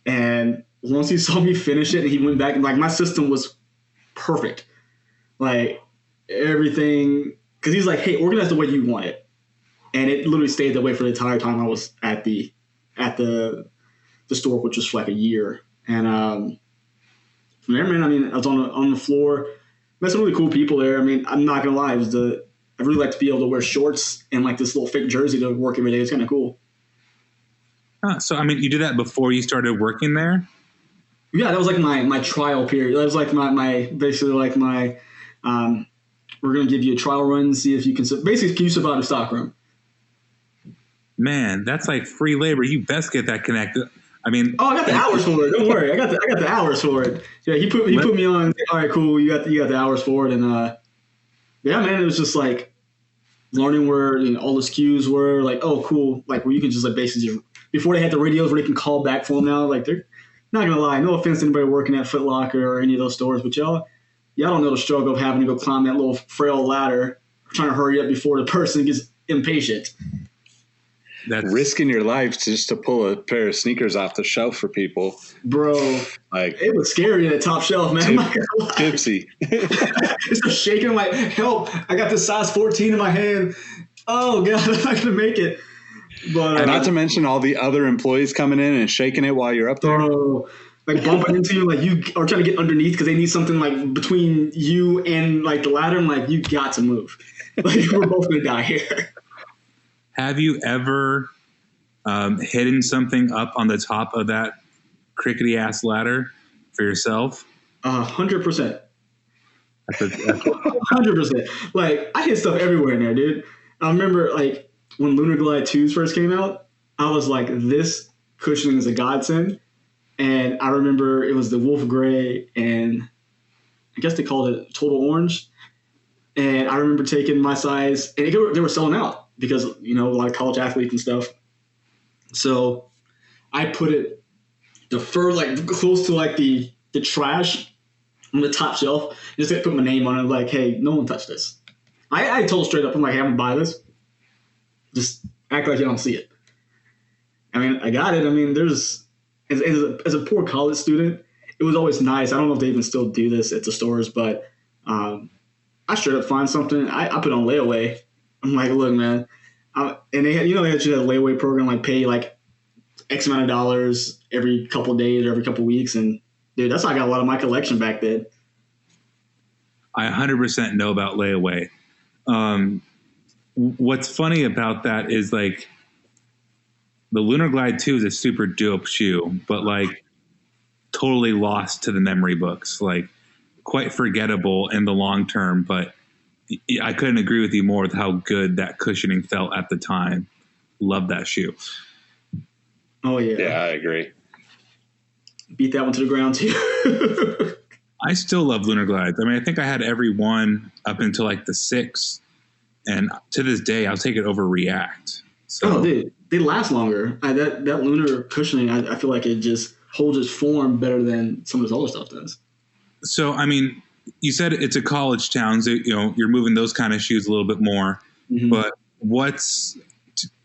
[SPEAKER 5] And once he saw me finish it and he went back and like my system was perfect. Like everything, because he's like, hey, organize the way you want it. And it literally stayed that way for the entire time I was at the store, which was for like a year. And from there, man, I mean, I was on the floor. Met some really cool people there. I mean, I'm not gonna lie, I really like to be able to wear shorts and like this little fake jersey to work every day. It's kind of cool.
[SPEAKER 6] So I mean, you did that before you started working there?
[SPEAKER 5] Yeah, that was like my trial period. That was like my basically like my we're gonna give you a trial run, see if you can survive a stockroom.
[SPEAKER 6] Man, that's like free labor. You best get that connected. I mean,
[SPEAKER 5] I got the hours for it. Don't worry, I got the hours for it. Yeah, he put me on. All right, cool. You got the hours for it, and yeah, man, it was just like learning where all the SKUs were. Like, oh, cool. Like where you can just like basically just before they had the radios where they can call back for them now. Like they're not gonna lie. No offense to anybody working at Foot Locker or any of those stores, but y'all don't know the struggle of having to go climb that little frail ladder, trying to hurry up before the person gets impatient.
[SPEAKER 4] That's risking your life just to pull a pair of sneakers off the shelf for people.
[SPEAKER 5] Bro, like it was scary in the top shelf, man.
[SPEAKER 4] Tipsy.
[SPEAKER 5] It's just shaking like, help, I got this size 14 in my hand. Oh, God, I'm not going to make it. But
[SPEAKER 4] and not to mention all the other employees coming in and shaking it while you're up there.
[SPEAKER 5] Bro, like bumping into you, like you are trying to get underneath because they need something like between you and like the ladder. I'm like, you got to move. Like we're both going to die here.
[SPEAKER 6] Have you ever hidden something up on the top of that crickety ass ladder for yourself?
[SPEAKER 5] 100%. 100%. Like I hid stuff everywhere in there, dude. I remember like when Lunar Glide 2s first came out, I was like, this cushioning is a godsend. And I remember it was the Wolf Gray and I guess they called it Total Orange. And I remember taking my size and they were selling out. Because, a lot of college athletes and stuff. So I put it like close to like the trash on the top shelf. Just put my name on it. Like, hey, no one touched this. I told straight up, I'm like, hey, I'm going to buy this. Just act like you don't see it. I mean, I got it. I mean, there's, as a poor college student, it was always nice. I don't know if they even still do this at the stores, but I straight up find something. I put it on layaway. I'm like, look, man, and they had, they had a layaway program, like pay like X amount of dollars every couple of days or every couple of weeks. And dude, that's how I got a lot of my collection back then.
[SPEAKER 6] I 100% know about layaway. What's funny about that is like the Lunar Glide 2 is a super dope shoe, but like totally lost to the memory books, like quite forgettable in the long term, but I couldn't agree with you more with how good that cushioning felt at the time. Love that shoe.
[SPEAKER 5] Oh, yeah.
[SPEAKER 4] Yeah, I agree.
[SPEAKER 5] Beat that one to the ground, too.
[SPEAKER 6] I still love Lunar Glides. I mean, I think I had every one up until like the 6. And to this day, I'll take it over React. So,
[SPEAKER 5] dude, they last longer. That Lunar cushioning, I feel like it just holds its form better than some of this other stuff does.
[SPEAKER 6] So, I mean, you said it's a college town, so you're moving those kind of shoes a little bit more. Mm-hmm. But what's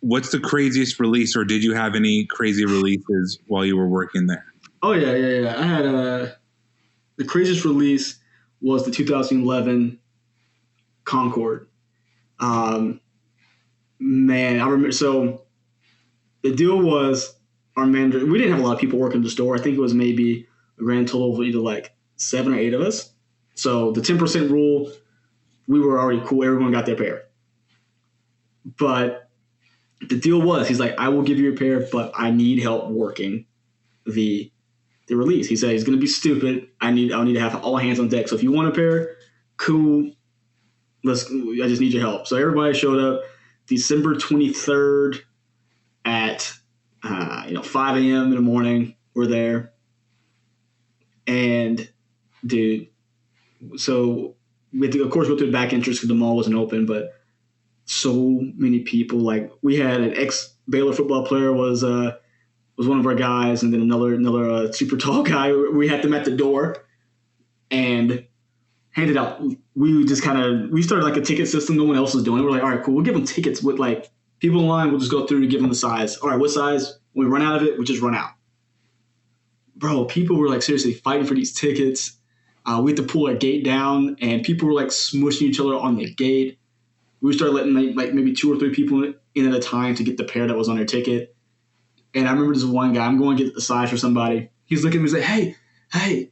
[SPEAKER 6] the craziest release, or did you have any crazy releases while you were working there?
[SPEAKER 5] Oh yeah. I had the craziest release was the 2011 Concord. Man, I remember. So the deal was our manager. We didn't have a lot of people working the store. I think it was maybe a grand total of either like 7 or 8 of us. So the 10% rule, we were already cool. Everyone got their pair. But the deal was, he's like, I will give you a pair, but I need help working the release. He said, he's going to be stupid. I'll need to have all hands on deck. So if you want a pair, cool. I just need your help. So everybody showed up December 23rd at 5 a.m. in the morning. We're there. And dude, so we had to, of course, go through the back entrance because the mall wasn't open, but so many people. Like, we had an ex-Baylor football player was one of our guys, and then another super tall guy. We had them at the door and handed out. We started like a ticket system no one else was doing. We're like, all right, cool. We'll give them tickets with like people in line. We'll just go through and give them the size. All right, what size? When we run out of it, we just run out. Bro, people were like seriously fighting for these tickets. We had to pull our gate down, and people were like smushing each other on the gate. We started letting like maybe 2 or 3 people in at a time to get the pair that was on their ticket. And I remember this one guy, I'm going to get the size for somebody. He's looking at me and he's like, hey,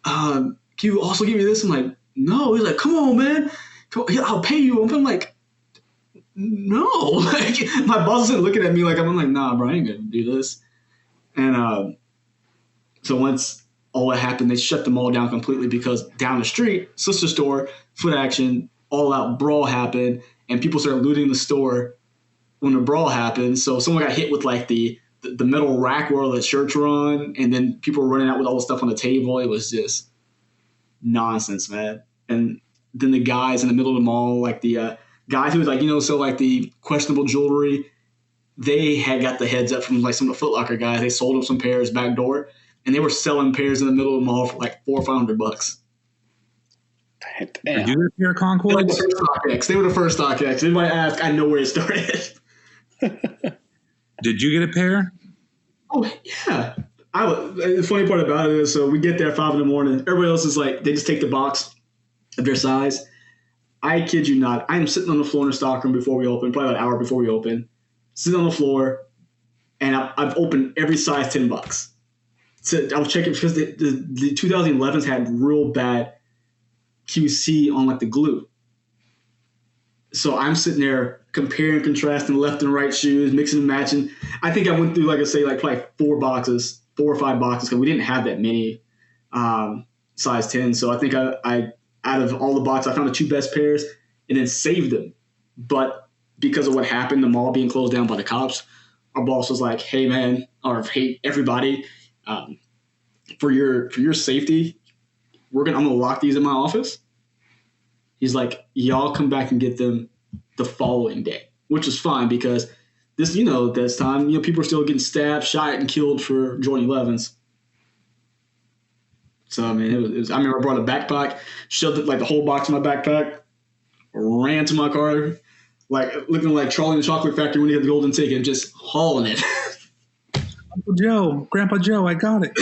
[SPEAKER 5] can you also give me this? I'm like, no. He's like, come on, man. I'll pay you. I'm like, no. Like, my boss isn't looking at me like, I'm like, nah, bro, I ain't going to do this. And so once all that happened, they shut the mall down completely because down the street, sister store, Foot Action, all-out brawl happened, and people started looting the store when the brawl happened. So someone got hit with like the metal rack where all the shirts were on, and then people were running out with all the stuff on the table. It was just nonsense, man. And then the guys in the middle of the mall, like the guys who was like, so like the questionable jewelry, they had got the heads up from like some of the Foot Locker guys. They sold them some pairs back door, and they were selling pairs in the middle of the mall for like $400 or $500.
[SPEAKER 6] Did you get a pair of Concords?
[SPEAKER 5] They were the first StockX. Anybody ask, I know where it started.
[SPEAKER 6] Did you get a pair?
[SPEAKER 5] Oh, yeah. The funny part about it is, so we get there at 5 in the morning. Everybody else is like, they just take the box of their size. I kid you not. I am sitting on the floor in the stockroom before we open, probably about an hour before we open, sitting on the floor, and I've opened every size $10. So I was checking because the 2011s had real bad QC on like the glue. So I'm sitting there comparing, contrasting left and right shoes, mixing and matching. I think I went through, like I say, like probably 4 or 5 boxes because we didn't have that many size 10. So I think I out of all the boxes, I found the 2 best pairs and then saved them. But because of what happened, the mall being closed down by the cops, our boss was like, "Hey man, or hey everybody, for your safety, I'm gonna lock these in my office." He's like, y'all come back and get them the following day, which is fine because this time, people are still getting stabbed, shot, and killed for Jordan 11s. So, I mean, I remember I brought a backpack, shoved it, like the whole box in my backpack, ran to my car, like looking like Charlie in the Chocolate Factory when he had the golden ticket, just hauling it.
[SPEAKER 6] Grandpa Joe, I got it.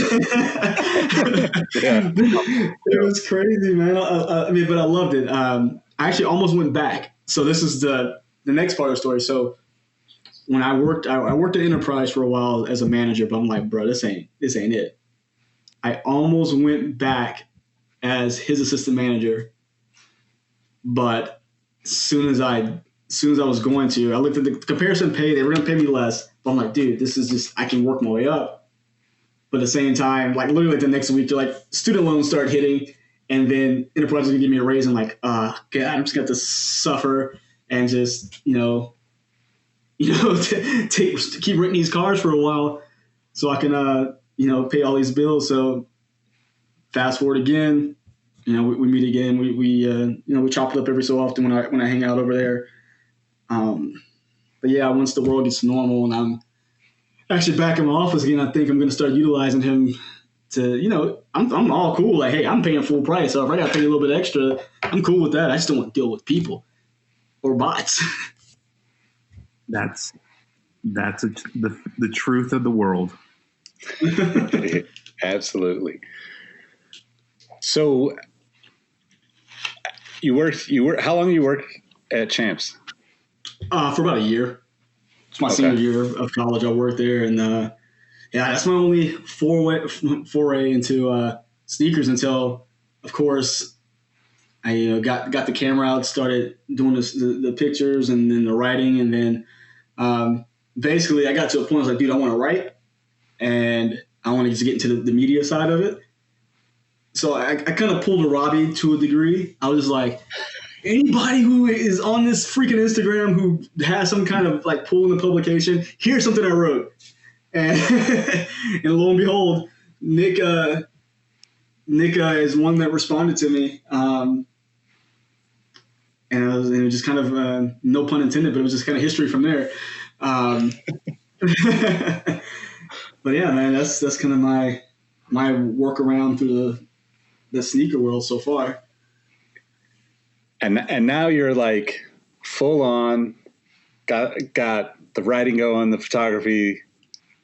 [SPEAKER 5] Yeah. It was crazy, man. I mean, but I loved it. I actually almost went back. So this is the next part of the story. So when I worked at Enterprise for a while as a manager, but I'm like, bro, this ain't it. I almost went back as his assistant manager, but as soon as I was going to, I looked at the comparison pay. They were going to pay me less. But I'm like, dude, this is just, I can work my way up. But at the same time, like literally the next week, like student loans start hitting And then Enterprise is going to give me a raise. I'm like, God, I'm just going to have to suffer and just, keep renting these cars for a while so I can, pay all these bills. So fast forward again, we meet again. We chop it up every so often when I hang out over there. But yeah, once the world gets normal and I'm actually back in my office again, I think I'm going to start utilizing him to, I'm all cool. Like, hey, I'm paying full price. So if I got to pay a little bit extra, I'm cool with that. I just don't want to deal with people or bots.
[SPEAKER 6] That's the truth of the world.
[SPEAKER 4] Absolutely. So how long you work at Champs?
[SPEAKER 5] For about a year. It's my senior year of college. I worked there, and that's my only foray into sneakers until, of course, I got the camera out, started doing the pictures and then the writing, and then basically I got to a point I was like, dude, I want to write, and I want to get into the media side of it. So I kind of pulled a Robbie to a degree. I was like, anybody who is on this freaking Instagram who has some kind of like pull in the publication, here's something I wrote. And, and lo and behold, Nick is one that responded to me. And it was just kind of, no pun intended, but it was just kind of history from there. But yeah, man, that's kind of my workaround through the sneaker world so far.
[SPEAKER 4] And now you're like full on, got the writing going, the photography,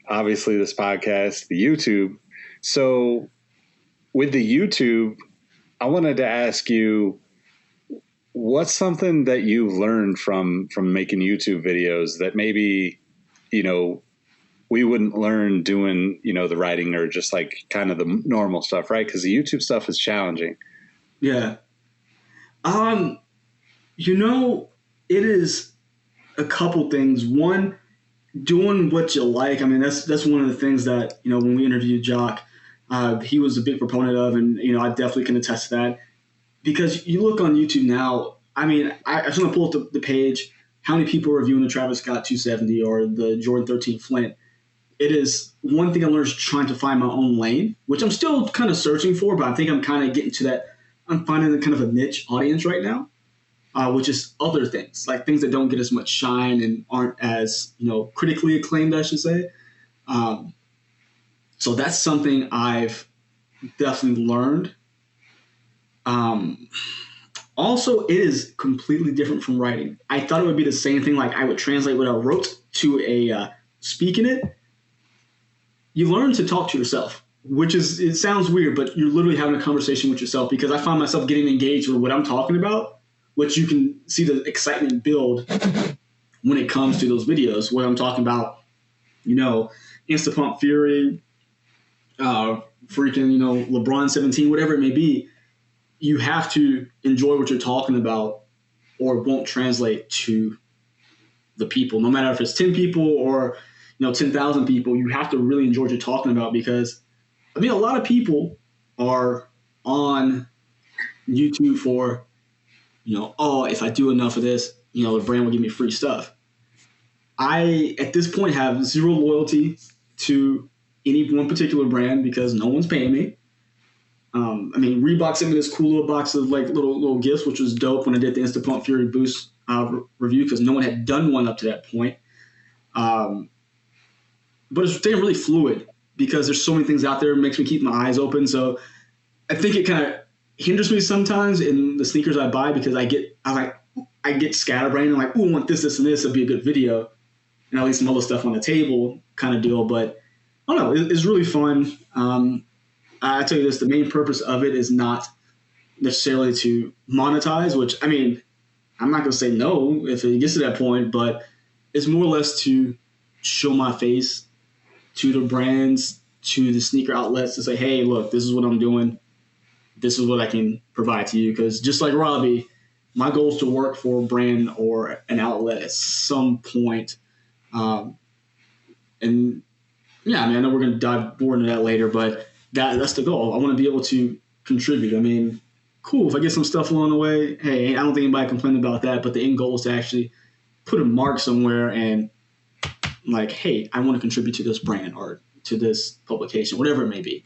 [SPEAKER 4] obviously this podcast, the YouTube. So with the YouTube, I wanted to ask you, what's something that you've learned from making YouTube videos that maybe, we wouldn't learn doing, the writing or just like kind of the normal stuff, right? Because the YouTube stuff is challenging.
[SPEAKER 5] Yeah. It is a couple things. One, doing what you like. I mean, that's one of the things that, when we interviewed Jock, he was a big proponent of, and, I definitely can attest to that. Because you look on YouTube now, I mean, I just want to pull up the page, how many people are reviewing the Travis Scott 270 or the Jordan 13 Flint. It is one thing I learned is trying to find my own lane, which I'm still kind of searching for, but I think I'm kind of getting to that. I'm finding kind of a niche audience right now, which is other things, like things that don't get as much shine and aren't as, critically acclaimed, I should say. So that's something I've definitely learned. Also, it is completely different from writing. I thought it would be the same thing, like I would translate what I wrote to a speak in it. You learn to talk to yourself, it sounds weird, but you're literally having a conversation with yourself, because I find myself getting engaged with what I'm talking about, which you can see the excitement build when it comes to those videos, where I'm talking about, Insta Pump Fury, LeBron 17, whatever it may be. You have to enjoy what you're talking about, or it won't translate to the people. No matter if it's 10 people or 10,000 people, you have to really enjoy what you're talking about, because a lot of people are on YouTube for, if I do enough of this, the brand will give me free stuff. I, at this point, have zero loyalty to any one particular brand because no one's paying me. Reebok sent me this cool little box of like little gifts, which was dope when I did the Insta Pump Fury Boost review, because no one had done one up to that point. But it's staying really fluid because there's so many things out there. It makes me keep my eyes open. So I think it kind of hinders me sometimes in the sneakers I buy, because I get scatterbrained and like, ooh, I want this, and this. It'll be a good video, and I'll leave some other stuff on the table kind of deal. But I don't know. It's really fun. I tell you this, the main purpose of it is not necessarily to monetize, which, I'm not going to say no if it gets to that point, but it's more or less to show my face to the brands, to the sneaker outlets, to say, hey, look, this is what I'm doing. This is what I can provide to you. Because just like Robbie, my goal is to work for a brand or an outlet at some point. I know we're going to dive more into that later, but that's the goal. I want to be able to contribute. cool. If I get some stuff along the way, hey, I don't think anybody complained about that. But the end goal is to actually put a mark somewhere and like, hey, I want to contribute to this brand or to this publication, whatever it may be.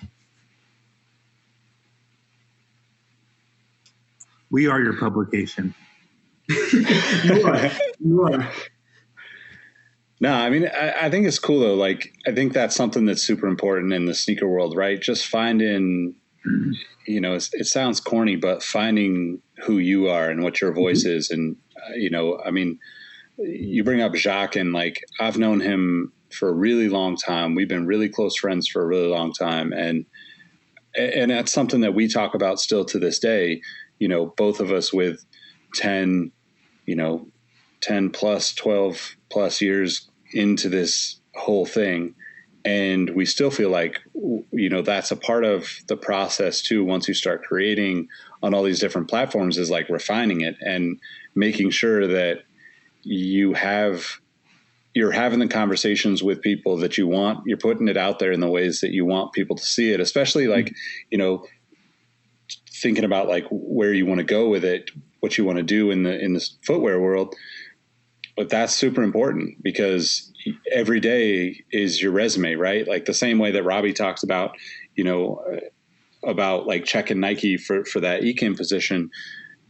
[SPEAKER 6] We are your publication.
[SPEAKER 5] You are. You are.
[SPEAKER 4] No, I mean, I think it's cool though. Like, I think that's something that's super important in the sneaker world, right? Just finding, you know, it sounds corny, but finding who you are and what your voice is. And, you know, I mean, you bring up Jacques, and like, I've known him for a really long time. We've been really close friends for a really long time. And that's something that we talk about still to this day, you know, both of us with 10 plus, 12 plus years into this whole thing. And we still feel like, you know, that's a part of the process too. Once you start creating on all these different platforms, is like refining it and making sure that you're having the conversations with people that you want, you're putting it out there in the ways that you want people to see it, especially like, you know, thinking about like where you want to go with it, what you want to do in the footwear world. But that's super important because every day is your resume, right? Like the same way that Robbie talks about, you know, about like checking Nike for that EKIN position.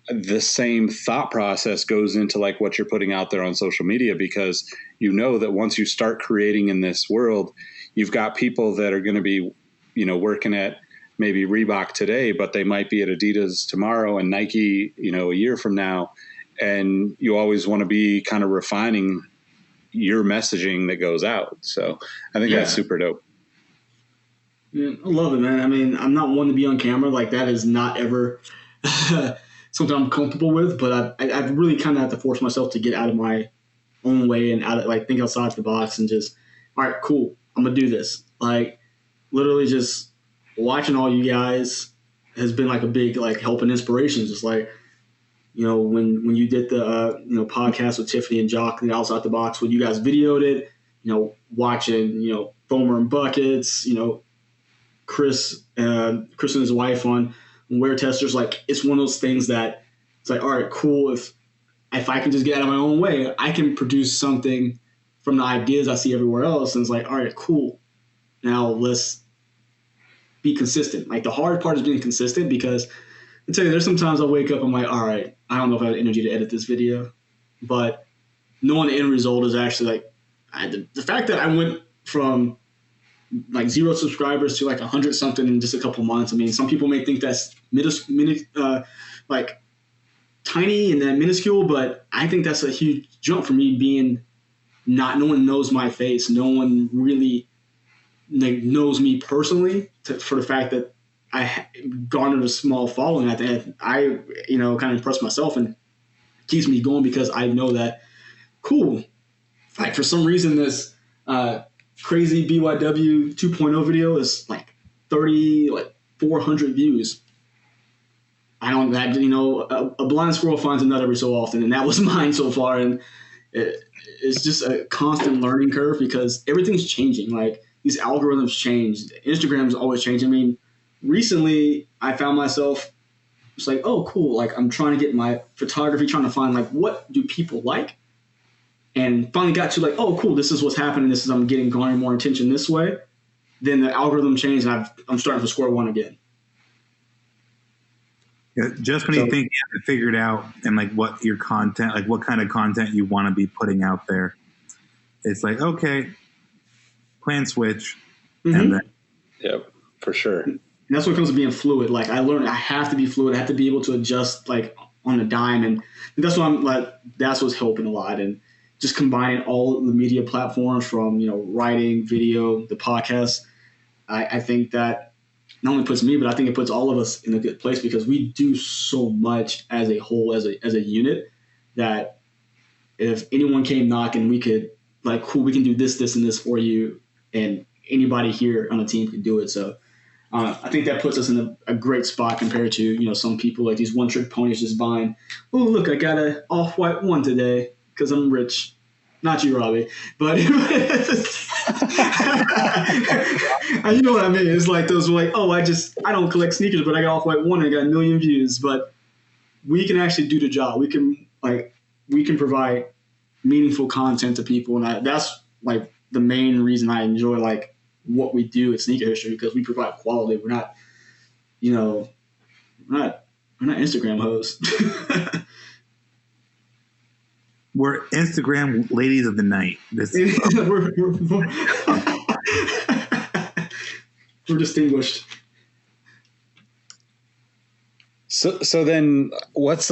[SPEAKER 4] The same thought process goes into like what you're putting out there on social media, because you know that once you start creating in this world, you've got people that are going to be, you know, working at maybe Reebok today, but they might be at Adidas tomorrow and Nike, you know, a year from now. And you always want to be kind of refining your messaging that goes out. So I think that's super dope.
[SPEAKER 5] Yeah, I love it, man. I mean, I'm not one to be on camera. Like that is not ever something I'm comfortable with, but I really kind of have to force myself to get out of my own way and out of like think outside the box and just, all right, cool. I'm going to do this. Like literally just watching all you guys has been like a big like help and inspiration. Just like, you know, when you did the, you know, podcast with Tiffany and Jock and the Outside the Box, when you guys videoed it, you know, watching, you know, Foamer and Buckets, you know, Chris and his wife on Wear Testers, like it's one of those things that it's like, all right, cool. If I can just get out of my own way, I can produce something from the ideas I see everywhere else. And it's like, all right, cool. Now let's be consistent. Like the hard part is being consistent because I tell you, there's sometimes I wake up, I'm like, all right, I don't know if I have energy to edit this video, but knowing the end result is actually like the fact that I went from like 0 subscribers to like 100 something in just a couple months. I mean, some people may think that's like tiny and then minuscule, but I think that's a huge jump for me being no one knows my face. No one really like knows me personally for the fact that I garnered a small following. I you know, kind of impressed myself and keeps me going because I know that, cool, like for some reason this crazy BYW 2.0 video is like 400 views. I don't, that, you know, a blind squirrel finds a nut every so often, and that was mine so far. And it's just a constant learning curve because everything's changing. Like these algorithms change. Instagram's always changing. I mean, recently I found myself just like, oh, cool. Like I'm trying to get my photography, trying to find like, what do people like? And finally got to like, oh, cool, this is what's happening. I'm garnering more attention this way. Then the algorithm changed and I'm starting from square one again.
[SPEAKER 6] Yeah, just when you think you have it figured out and like what your content, like what kind of content you want to be putting out there, it's like, okay, plan switch.
[SPEAKER 5] Mm-hmm.
[SPEAKER 6] And then,
[SPEAKER 4] Yep, for sure.
[SPEAKER 5] And that's what comes to being fluid. Like I learned I have to be fluid. I have to be able to adjust like on a dime. And that's what I'm like, that's what's helping a lot. And just combining all the media platforms from, you know, writing, video, the podcast, I think that not only puts me, but I think it puts all of us in a good place because we do so much as a whole, as a unit, that if anyone came knocking, we could like, cool, we can do this, this, and this for you. And anybody here on the team could do it. So I think that puts us in a great spot compared to, you know, some people like these one-trick ponies just buying, oh, look, I got an off-white one today because I'm rich. Not you, Robbie. But you know what I mean? It's like those like, oh, I don't collect sneakers, but I got Off-White 1 and I got 1 million views. But we can actually do the job. We can provide meaningful content to people, and that's like the main reason I enjoy like what we do at Sneaker History, because we provide quality. We're not, we're not Instagram hosts.
[SPEAKER 6] We're Instagram ladies of the night.
[SPEAKER 5] We're distinguished.
[SPEAKER 4] So then what's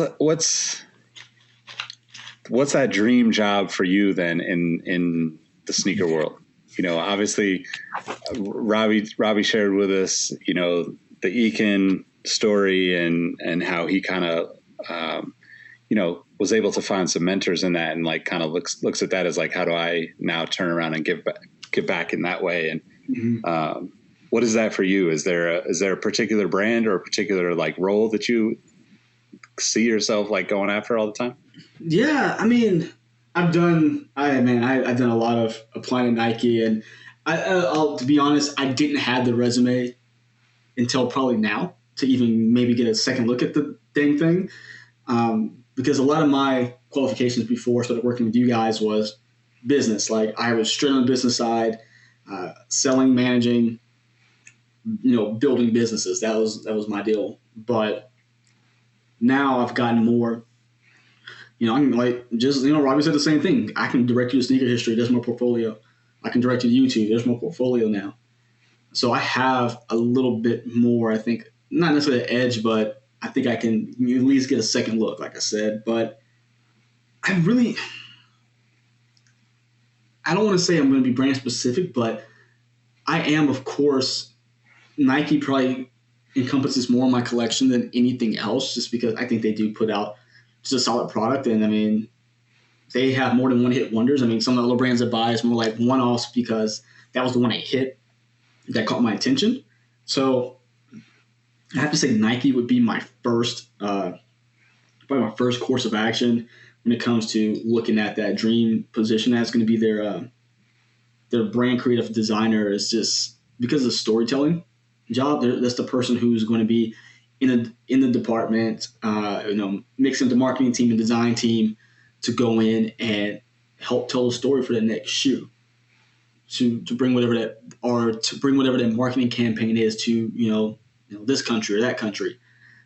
[SPEAKER 4] that dream job for you then in the sneaker world? Obviously Robbie shared with us, the Eakin story and how he kind of, was able to find some mentors in that, and like kind of looks at that as like, how do I now turn around and give back in that way? And what is that for you? Is there a particular brand or a particular like role that you see yourself like going after all the time?
[SPEAKER 5] Yeah, I mean, I've done a lot of applying to Nike, and I'll to be honest, I didn't have the resume until probably now to even maybe get a second look at the dang thing. Because a lot of my qualifications before I started working with you guys was business. Like I was straight on the business side, selling, managing, building businesses. That was my deal. But now I've gotten more, I'm like, Robbie said the same thing. I can direct you to Sneaker History. There's more portfolio. I can direct you to YouTube. There's more portfolio now. So I have a little bit more, I think, not necessarily an edge, but I think I can at least get a second look, like I said. But I don't want to say I'm going to be brand specific, but I am, of course. Nike probably encompasses more of my collection than anything else, just because I think they do put out just a solid product. And I mean, they have more than one hit wonders. I mean, some of the other brands that buy is more like one-offs because that was the one I hit that caught my attention. So I have to say Nike would be my probably my first course of action when it comes to looking at that dream position. That's going to be their brand creative designer, is just because of the storytelling job. That's the person who's going to be in the department, mixing the marketing team and design team to go in and help tell the story for the next shoe, to bring whatever that marketing campaign is to this country or that country.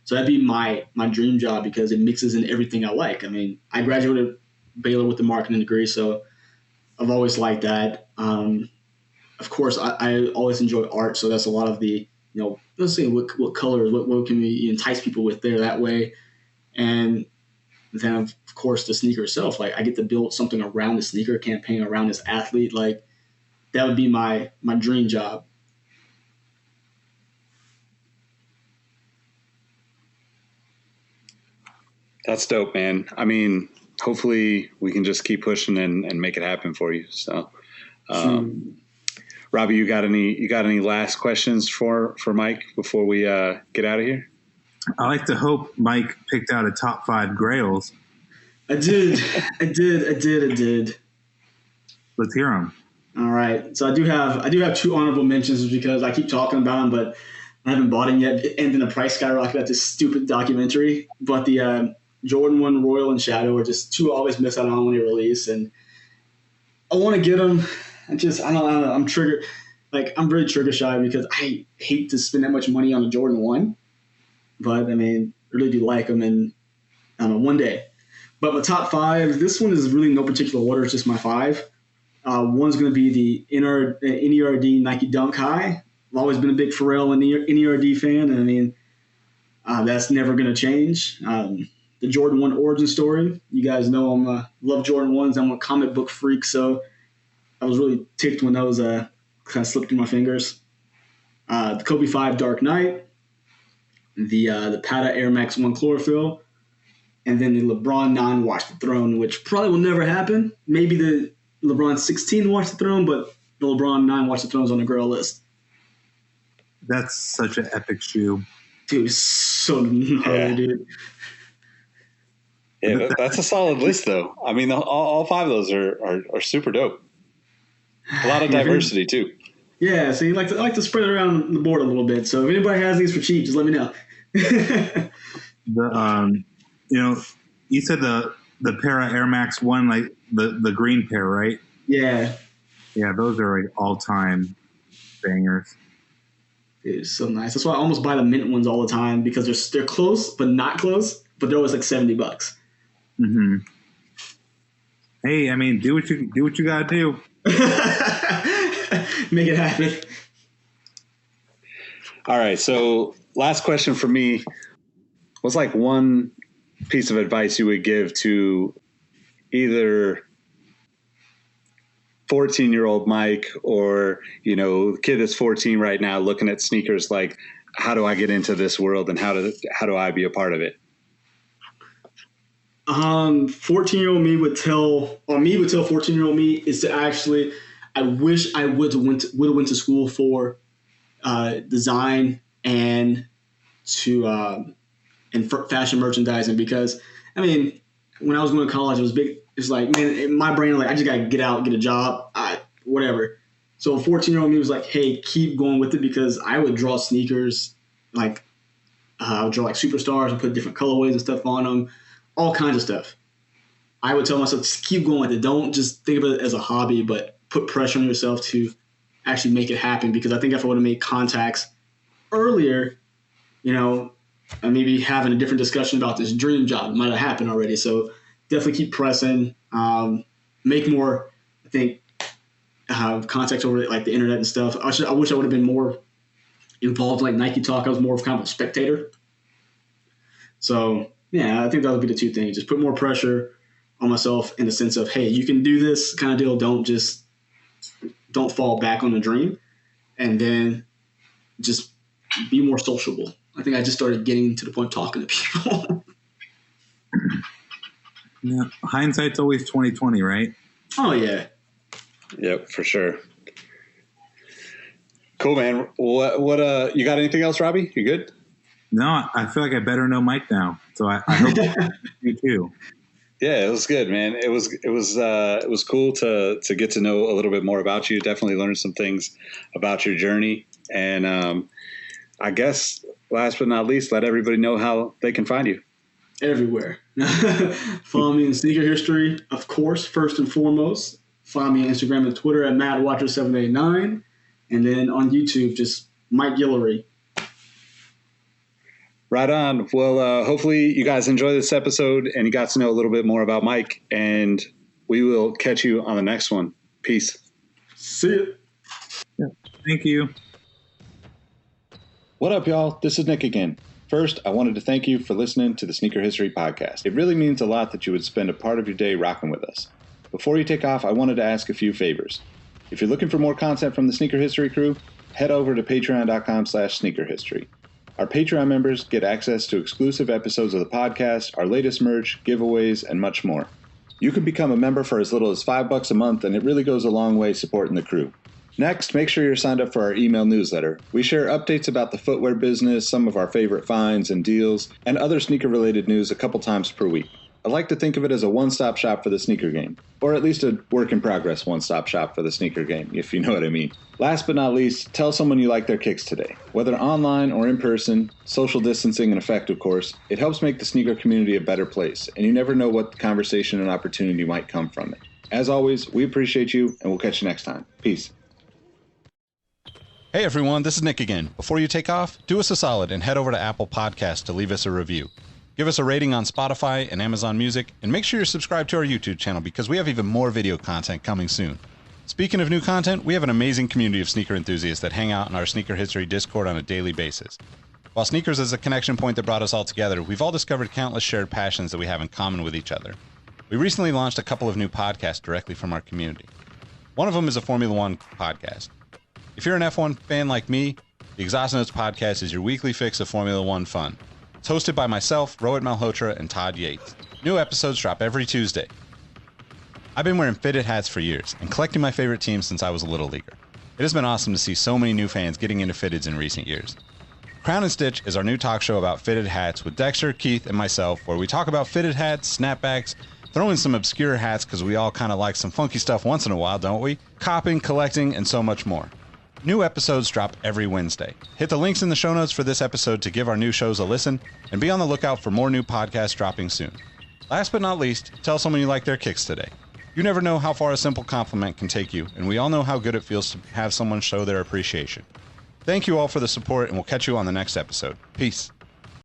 [SPEAKER 5] So that'd be my dream job, because it mixes in everything I like. I mean, I graduated Baylor with a marketing degree, so I've always liked that. Of course, I always enjoy art, so that's a lot of the, let's say what colors, what can we entice people with there that way. And then, of course, the sneaker itself. Like, I get to build something around the sneaker campaign, around this athlete. Like, that would be my dream job.
[SPEAKER 4] That's dope, man. I mean, hopefully we can just keep pushing and make it happen for you. So, Robbie, you got any last questions for Mike before we get out of here?
[SPEAKER 6] I like to hope Mike picked out a top 5 Grails.
[SPEAKER 5] I did.
[SPEAKER 6] Let's hear them.
[SPEAKER 5] All right. So I do have 2 honorable mentions, because I keep talking about them, but I haven't bought them yet. And then the price skyrocketed at this stupid documentary. But the Jordan 1 Royal and Shadow are just 2 I always miss out on when they release. And I want to get them. I don't know. I'm triggered. Like, I'm very trigger shy, because I hate to spend that much money on a Jordan 1. But, I mean, I really do like them. And I don't know, one day. But my top 5, this one is really no particular order. It's just my 5. One's going to be the NERD Nike Dunk High. I've always been a big Pharrell and NERD fan, and I mean, that's never going to change. The Jordan 1 origin story. You guys know I love Jordan 1s. I'm a comic book freak, so I was really ticked when those kind of slipped through my fingers. The Kobe 5 Dark Knight, the Pata Air Max 1 Chlorophyll, and then the LeBron 9 Watch the Throne, which probably will never happen. Maybe the LeBron 16 Watch the Throne, but the LeBron 9 Watch the Throne is on the Grail list.
[SPEAKER 6] That's such an epic shoe.
[SPEAKER 5] Dude, so gnarly, dude.
[SPEAKER 4] Yeah, that's a solid list, though. I mean, all 5 of those are super dope. A lot of diversity too.
[SPEAKER 5] Yeah, so I like to spread it around the board a little bit. So if anybody has these for cheap, just let me know.
[SPEAKER 6] You said the pair of Air Max 1, like the green pair, right?
[SPEAKER 5] Yeah.
[SPEAKER 6] Yeah, those are like all-time bangers.
[SPEAKER 5] It's so nice. That's why I almost buy the mint ones all the time because they're close, but not close. But they're always like $70.
[SPEAKER 6] Mm-hmm. Hey, I mean, do what you gotta do.
[SPEAKER 5] Make it happen.
[SPEAKER 4] All right. So last question for me. What's like one piece of advice you would give to either 14-year-old Mike or, the kid that's 14 right now looking at sneakers, like, how do I get into this world and how do I be a part of it?
[SPEAKER 5] 14-year-old me would tell 14-year-old me is to actually, I wish I would have went to school for design and for fashion merchandising, because I mean, when I was going to college, it was big. It's like, man, in my brain, like, I just got to get out, get a job, whatever. So 14-year-old me was like, hey, keep going with it, because I would draw sneakers, like I would draw like superstars and put different colorways and stuff on them, all kinds of stuff. I would tell myself, just keep going with it. Don't just think of it as a hobby, but put pressure on yourself to actually make it happen. Because I think if I would have made contacts earlier, and maybe having a different discussion about this dream job, it might have happened already. So definitely keep pressing, make more, I think, contacts over like the internet and stuff. I wish I would have been more involved in like Nike Talk. I was more of kind of a spectator. So yeah, I think that would be the 2 things. Just put more pressure on myself in the sense of, hey, you can do this kind of deal. Don't fall back on the dream. And then just be more sociable. I think I just started getting to the point of talking to people.
[SPEAKER 6] Yeah, hindsight's always 20/20, right?
[SPEAKER 5] Oh yeah.
[SPEAKER 4] Yep, for sure. Cool, man. What you got anything else, Robbie? You good?
[SPEAKER 6] No, I feel like I better know Mike now. So I hope you too.
[SPEAKER 4] Yeah, it was good, man. It was cool to get to know a little bit more about you. Definitely learned some things about your journey. And I guess last but not least, let everybody know how they can find you.
[SPEAKER 5] Everywhere. Follow me in Sneaker History, of course, first and foremost. Follow me on Instagram and Twitter at MattWatcher789. And then on YouTube, just Mike Guillory.
[SPEAKER 4] Right on. Well, hopefully you guys enjoy this episode and you got to know a little bit more about Mike. And we will catch you on the next one. Peace.
[SPEAKER 5] See ya.
[SPEAKER 6] Yeah. Thank you.
[SPEAKER 4] What up, y'all? This is Nick again. First, I wanted to thank you for listening to the Sneaker History Podcast. It really means a lot that you would spend a part of your day rocking with us. Before you take off, I wanted to ask a few favors. If you're looking for more content from the Sneaker History crew, head over to patreon.com/sneakerhistory. Our Patreon members get access to exclusive episodes of the podcast, our latest merch, giveaways, and much more. You can become a member for as little as $5 a month, and it really goes a long way supporting the crew. Next, make sure you're signed up for our email newsletter. We share updates about the footwear business, some of our favorite finds and deals, and other sneaker-related news a couple times per week. I like to think of it as a one-stop shop for the sneaker game, or at least a work-in-progress one-stop shop for the sneaker game, if you know what I mean. Last but not least, tell someone you like their kicks today. Whether online or in person, social distancing in effect, of course, it helps make the sneaker community a better place, and you never know what conversation and opportunity might come from it. As always, we appreciate you, and we'll catch you next time. Peace.
[SPEAKER 1] Hey everyone, this is Nick again. Before you take off, do us a solid and head over to Apple Podcasts to leave us a review. Give us a rating on Spotify and Amazon Music, and make sure you're subscribed to our YouTube channel because we have even more video content coming soon. Speaking of new content, we have an amazing community of sneaker enthusiasts that hang out in our Sneaker History Discord on a daily basis. While sneakers is a connection point that brought us all together, we've all discovered countless shared passions that we have in common with each other. We recently launched a couple of new podcasts directly from our community. One of them is a Formula One podcast. If you're an F1 fan like me, the Exhaust Notes podcast is your weekly fix of Formula One fun. It's hosted by myself, Rohit Malhotra, and Todd Yates. New episodes drop every Tuesday. I've been wearing fitted hats for years and collecting my favorite teams since I was a little leaguer. It has been awesome to see so many new fans getting into fitteds in recent years. Crown and Stitch is our new talk show about fitted hats with Dexter, Keith, and myself, where we talk about fitted hats, snapbacks, throw in some obscure hats because we all kind of like some funky stuff once in a while, don't we? Copping, collecting, and so much more. New episodes drop every Wednesday. Hit the links in the show notes for this episode to give our new shows a listen, and be on the lookout for more new podcasts dropping soon. Last but not least, tell someone you like their kicks today. You never know how far a simple compliment can take you, and we all know how good it feels to have someone show their appreciation. Thank you all for the support, and we'll catch you on the next episode. Peace.